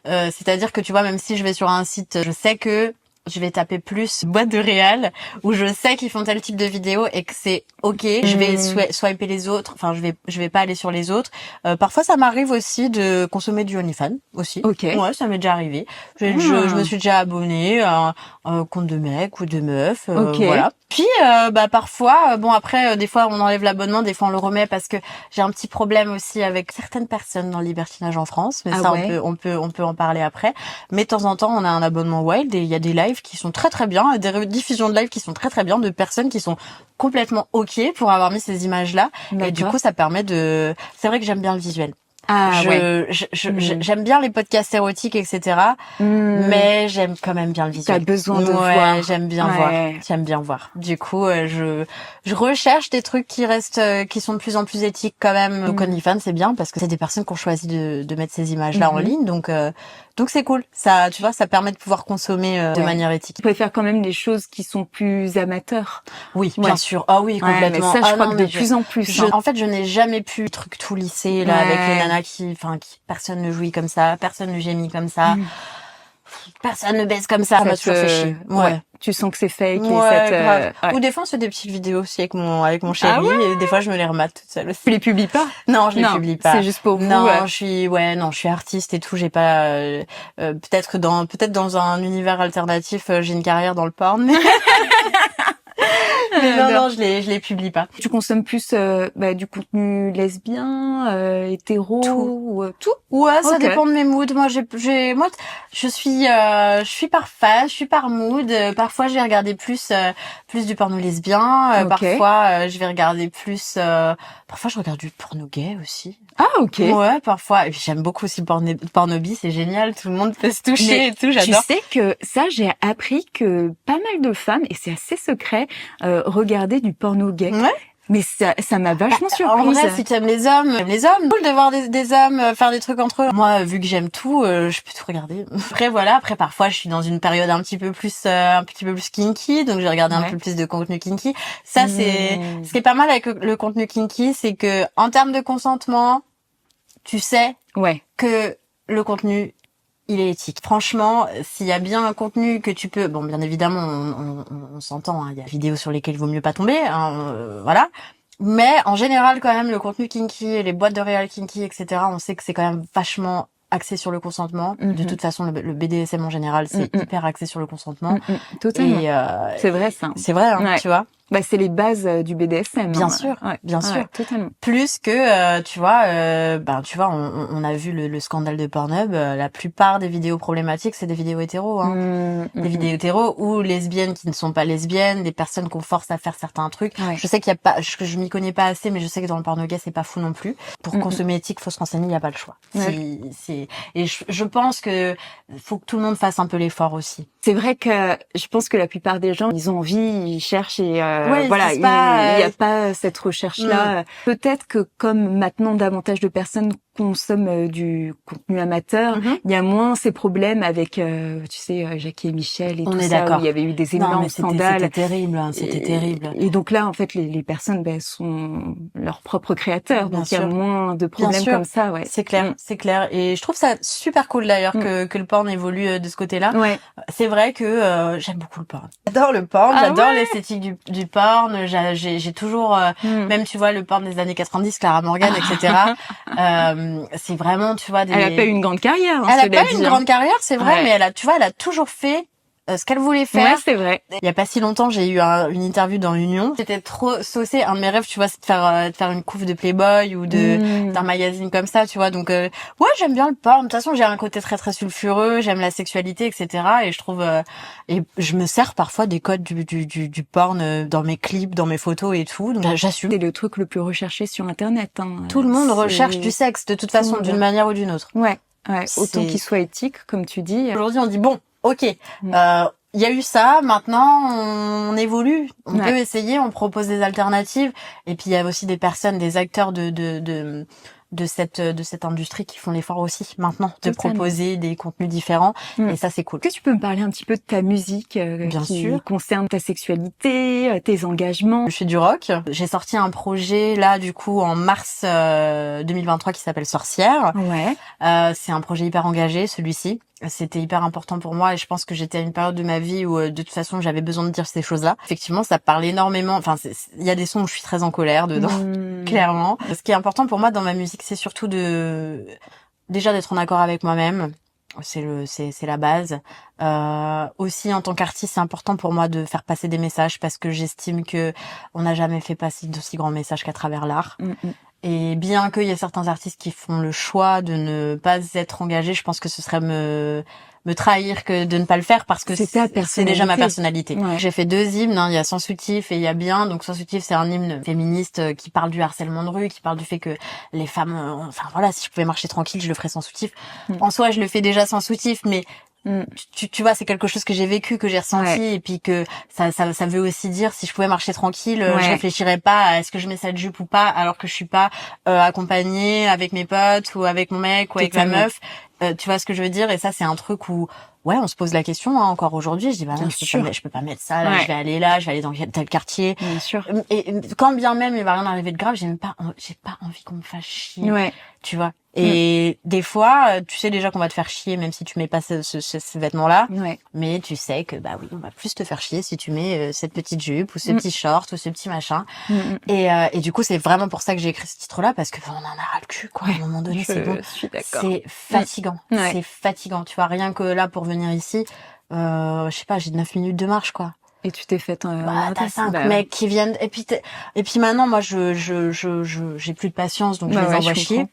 C'est-à-dire que tu vois, même si je vais sur un site, je sais que je vais taper plus boîte de réal où je sais qu'ils font tel type de vidéo et que c'est ok. Je vais swiper les autres. Enfin, je vais pas aller sur les autres. Parfois, ça m'arrive aussi de consommer du OnlyFans aussi. Ok. Ouais, ça m'est déjà arrivé. Je me suis déjà abonnée à un compte de mec ou de meuf. Voilà. Puis, parfois, bon après, des fois on enlève l'abonnement, des fois on le remet parce que j'ai un petit problème aussi avec certaines personnes dans le libertinage en France. Mais on peut en parler après. Mais de temps en temps, on a un abonnement Wild et il y a des lives qui sont très très bien, des rediffusions de live qui sont très très bien, de personnes qui sont complètement ok pour avoir mis ces images-là. Et du coup, ça permet c'est vrai que j'aime bien le visuel. J'aime bien les podcasts érotiques, etc. Mais j'aime quand même bien le visuel. T'as besoin de voir. J'aime bien voir. Du coup, je recherche des trucs qui sont de plus en plus éthiques quand même. Donc OnlyFans, c'est bien parce que c'est des personnes qui ont choisi de mettre ces images-là en ligne. Donc c'est cool. Ça, tu vois, ça permet de pouvoir consommer de manière éthique. Tu préfères quand même des choses qui sont plus amateurs. Oui, bien sûr. Ah oui, complètement. Mais ça, je crois que de plus en plus. En fait, je n'ai jamais pu le truc tout lissé là avec les nanas qui personne ne jouit comme ça, personne ne gémit comme ça. Personne ne baise comme ça. Ça m'a toujours fait chier. Ouais. Tu sens que c'est fake. Ou des fois, on se fait des petites vidéos aussi avec mon chéri. Et des fois, je me les remate toute seule aussi. Tu les publies pas? Non, je les publie pas. C'est juste pour vous. Non, je suis artiste et tout. J'ai pas, peut-être dans un univers alternatif, j'ai une carrière dans le porn. Mais non, je les publie pas. Tu consommes plus du contenu lesbien, hétéro, tout? Ouais, ça dépend de mes moods. Moi, je suis par phase, je suis par mood. Parfois, je vais regarder plus du porno lesbien. Parfois, je vais regarder parfois, je regarde du porno gay aussi. Ah, ok. Ouais, parfois. Et puis, j'aime beaucoup aussi le porno bi, c'est génial. Tout le monde peut se toucher et tout, j'adore. Tu sais que ça, j'ai appris que pas mal de femmes, et c'est assez secret, regardaient du porno gay. Ouais. Mais ça m'a vachement surprise. En vrai, si tu aimes les hommes, cool de voir des hommes faire des trucs entre eux. Moi, vu que j'aime tout, je peux tout regarder. Après parfois, je suis dans une période un petit peu plus kinky, donc j'ai regardé un peu plus de contenu kinky. Ça, c'est ce qui est pas mal avec le contenu kinky, c'est que en termes de consentement, tu sais que le contenu, il est éthique. Franchement, s'il y a bien un contenu que tu peux... Bon, bien évidemment, on s'entend, hein, il y a des vidéos sur lesquelles il vaut mieux pas tomber, hein, voilà. Mais en général, quand même, le contenu kinky, les boîtes de réal kinky, etc., on sait que c'est quand même vachement axé sur le consentement. De toute façon, le BDSM en général, c'est hyper axé sur le consentement. Totalement. Et c'est vrai, ça. C'est vrai, hein, tu vois. Bah, c'est les bases du BDSM. Bien sûr, bien sûr. Totalement. Plus que, tu vois, on a vu le scandale de Pornhub. La plupart des vidéos problématiques, c'est des vidéos hétéros, hein. Des vidéos hétéros ou lesbiennes qui ne sont pas lesbiennes, des personnes qu'on force à faire certains trucs. Je sais qu'il y a pas, que je m'y connais pas assez, mais je sais que dans le porno gay, c'est pas fou non plus. Pour consommer éthique, faut se renseigner, il y a pas le choix. Et je pense que faut que tout le monde fasse un peu l'effort aussi. C'est vrai que je pense que la plupart des gens, ils ont envie, ils cherchent et voilà, il y a pas cette recherche-là. Peut-être que comme maintenant davantage de personnes consomment du contenu amateur, il y a moins ces problèmes avec, tu sais, Jackie et Michel et tout ça, où il y avait eu des énormes scandales. C'était terrible, hein, c'était terrible. Et donc là, en fait, les personnes sont leurs propres créateurs, donc il y a moins de problèmes comme ça. Ouais. C'est clair, c'est clair. Et je trouve ça super cool d'ailleurs que le porn évolue de ce côté-là. Ouais. C'est vrai que j'aime beaucoup le porn. J'adore le porn, j'adore l'esthétique du porn. J'ai toujours, même tu vois le porn des années 90, Clara Morgan, etc. C'est vraiment, tu vois, elle a pas eu une grande carrière. Elle a pas eu une grande carrière, c'est vrai, mais elle a toujours fait ce qu'elle voulait faire. Ouais, c'est vrai. Il y a pas si longtemps, j'ai eu une interview dans Union. J'étais trop saucée. Un de mes rêves, tu vois, c'est de faire une couve de Playboy ou d'un magazine comme ça, tu vois. Donc, ouais, j'aime bien le porn. De toute façon, j'ai un côté très très sulfureux. J'aime la sexualité, etc. Et je trouve, et je me sers parfois des codes du porn dans mes clips, dans mes photos et tout. Donc, j'assume. C'est le truc le plus recherché sur Internet. Hein. Tout le monde recherche du sexe, de toute façon, d'une manière ou d'une autre. Ouais. Autant qu'il soit éthique, comme tu dis. Aujourd'hui, on dit bon. Ok, il y a eu ça, maintenant on évolue, on peut essayer, on propose des alternatives, et puis il y a aussi des personnes, des acteurs de cette industrie qui font l'effort aussi maintenant de proposer des contenus différents, et ça c'est cool. Est-ce que tu peux me parler un petit peu de ta musique qui concerne ta sexualité, tes engagements? Je fais du rock, j'ai sorti un projet là du coup en mars 2023 qui s'appelle Sorcière. C'est un projet hyper engagé celui-ci. C'était hyper important pour moi et je pense que j'étais à une période de ma vie où de toute façon j'avais besoin de dire ces choses-là. Effectivement, ça parle énormément. Enfin, il y a des sons où je suis très en colère dedans, clairement. Ce qui est important pour moi dans ma musique, c'est surtout déjà d'être en accord avec moi-même. C'est la base. Aussi en tant qu'artiste, c'est important pour moi de faire passer des messages parce que j'estime que on n'a jamais fait passer d'aussi grands messages qu'à travers l'art. Et bien qu'il y ait certains artistes qui font le choix de ne pas être engagés, je pense que ce serait me trahir que de ne pas le faire parce que c'est déjà ma personnalité. J'ai fait 2 hymnes, hein, il y a Sans soutif et il y a Bien. Donc Sans soutif, c'est un hymne féministe qui parle du harcèlement de rue, qui parle du fait que les femmes, enfin voilà, si je pouvais marcher tranquille, je le ferais sans soutif. En soi, je le fais déjà sans soutif, mais tu vois, c'est quelque chose que j'ai vécu, que j'ai ressenti, et puis que ça veut aussi dire si je pouvais marcher tranquille, je réfléchirais pas à est-ce que je mets cette jupe ou pas, alors que je suis pas accompagnée avec mes potes ou avec mon mec ou avec ma meuf. Tu vois ce que je veux dire? Et ça, c'est un truc où on se pose la question, hein, encore aujourd'hui. Je dis, bah non, je peux pas mettre ça, là, je vais aller dans tel quartier. Bien sûr. Et quand bien même il va rien arriver de grave, j'ai pas envie qu'on me fasse chier. Tu vois. Et des fois, tu sais déjà qu'on va te faire chier, même si tu mets pas ce vêtement-là. Mais tu sais que, bah oui, on va plus te faire chier si tu mets cette petite jupe ou ce petit short ou ce petit machin. Et du coup, c'est vraiment pour ça que j'ai écrit ce titre-là, parce que on en a ras le cul, quoi. À un moment donné, c'est bon. Je suis d'accord. C'est fatigant. C'est fatigant. Tu vois, rien que là, pour venir ici, je sais pas, j'ai 9 minutes de marche, quoi. Et tu t'es fait t'as 5 mecs qui viennent, et puis maintenant, moi, j'ai plus de patience, donc je les envoie chier.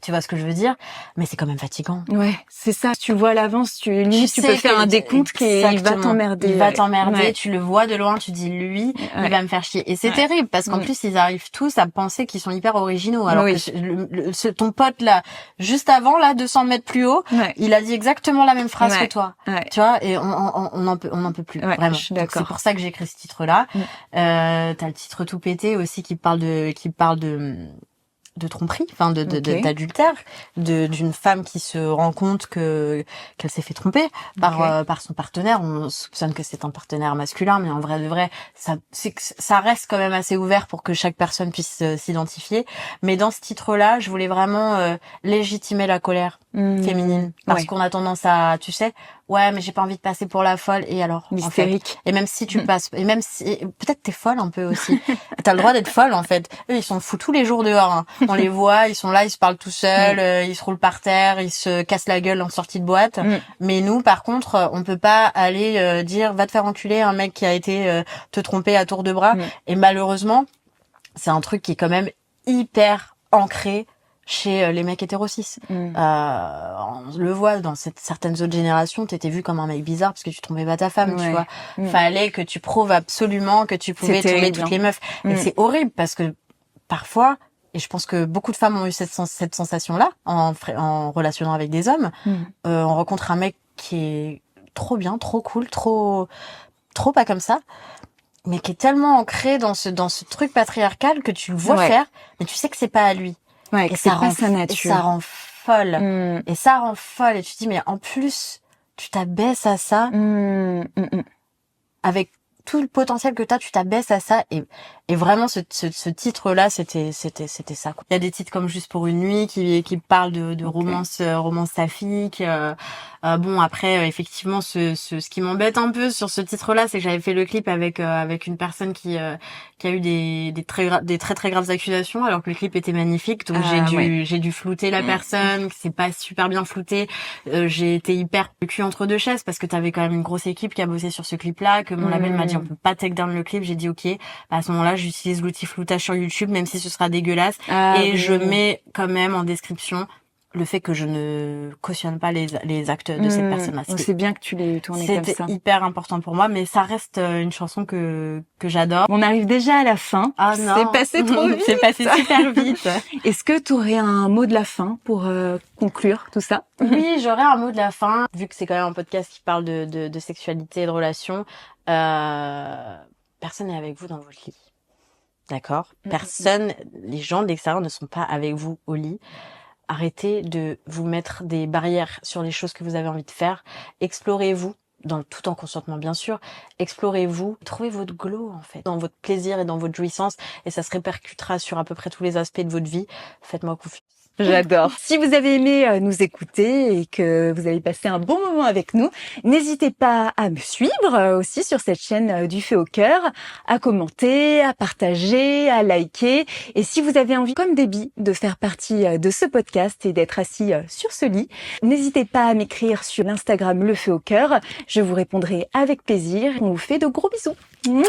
Tu vois ce que je veux dire? Mais c'est quand même fatigant. Ouais, c'est ça. Tu vois à l'avance, tu peux faire un décompte qui il va t'emmerder. Il va t'emmerder, tu le vois de loin, tu dis lui, il va me faire chier. Et c'est terrible parce qu'en plus ils arrivent tous à penser qu'ils sont hyper originaux. Alors que ton pote là, juste avant là, 200 mètres plus haut, il a dit exactement la même phrase que toi. Tu vois, et on en peut plus. Vraiment. C'est pour ça que j'ai écrit ce titre là. T'as le titre Tout pété aussi qui parle de de tromperie, enfin Ok. d'adultère, d'une femme qui se rend compte qu'elle s'est fait tromper par son partenaire. On soupçonne que c'est un partenaire masculin, mais en vrai de vrai, ça reste quand même assez ouvert pour que chaque personne puisse s'identifier. Mais dans ce titre-là, je voulais vraiment légitimer la colère féminine, parce qu'on a tendance à, tu sais, ouais, mais j'ai pas envie de passer pour la folle. Et alors, en fait, L'hystérique. et même si tu passes, et même si peut-être t'es folle un peu aussi, t'as le droit d'être folle en fait. Eux, ils sont fous tous les jours dehors. Hein. On les voit, ils sont là, ils se parlent tout seuls, ils se roulent par terre, ils se cassent la gueule en sortie de boîte. Mais nous, par contre, on peut pas aller dire va te faire enculer un mec qui a été te tromper à tour de bras. Et malheureusement, c'est un truc qui est quand même hyper ancré chez les mecs hétéro-cis. On le voit dans certaines autres générations, t'étais vu comme un mec bizarre parce que tu trompais pas ta femme, tu vois. Fallait que tu prouves absolument que tu pouvais tomber toutes les meufs. Et c'est horrible parce que parfois, et je pense que beaucoup de femmes ont eu cette sensation-là en relationnant avec des hommes, on rencontre un mec qui est trop bien, trop cool, trop pas comme ça, mais qui est tellement ancré dans ce truc patriarcal que tu le vois faire, mais tu sais que c'est pas à lui. Ouais, Et ça rend sa nature. Et ça rend folle. Et ça rend folle. Et tu te dis, mais en plus, tu t'abaisses à ça. Avec tout le potentiel que t'as, tu t'abaisses à ça. Et vraiment, ce titre-là, c'était ça, quoi. Il y a des titres comme Juste pour une nuit qui parlent de romance saphique. Bon, après, effectivement, ce qui m'embête un peu sur ce titre-là, c'est que j'avais fait le clip avec une personne qui a eu des très graves accusations, alors que le clip était magnifique. Donc j'ai dû flouter la personne, c'est pas super bien flouté. J'ai été hyper le cul entre deux chaises parce que t'avais quand même une grosse équipe qui a bossé sur ce clip-là, que mon label m'a dit on peut pas take down le clip. J'ai dit ok. À ce moment-là, j'utilise l'outil floutage sur YouTube, même si ce sera dégueulasse, je mets quand même en description le fait que je ne cautionne pas les actes de cette personne-là. C'est bien que tu l'aies tourné comme ça. C'était hyper important pour moi, mais ça reste une chanson que j'adore. On arrive déjà à la fin. Ah non. C'est passé trop vite. C'est passé super vite. Est-ce que tu aurais un mot de la fin pour conclure tout ça? Oui, j'aurais un mot de la fin. Vu que c'est quand même un podcast qui parle de sexualité et de relations, personne n'est avec vous dans votre lit. D'accord? Personne, les gens de l'extérieur ne sont pas avec vous au lit. Arrêtez de vous mettre des barrières sur les choses que vous avez envie de faire. Explorez-vous, tout en consentement bien sûr. Explorez-vous, trouvez votre glow en fait, dans votre plaisir et dans votre jouissance, et ça se répercutera sur à peu près tous les aspects de votre vie. Faites-moi confiance. J'adore. Si vous avez aimé nous écouter et que vous avez passé un bon moment avec nous, n'hésitez pas à me suivre aussi sur cette chaîne du Feu au Cœur, à commenter, à partager, à liker. Et si vous avez envie, comme Déby, de faire partie de ce podcast et d'être assis sur ce lit, n'hésitez pas à m'écrire sur l'Instagram Le Feu au Cœur. Je vous répondrai avec plaisir. On vous fait de gros bisous. Mouah.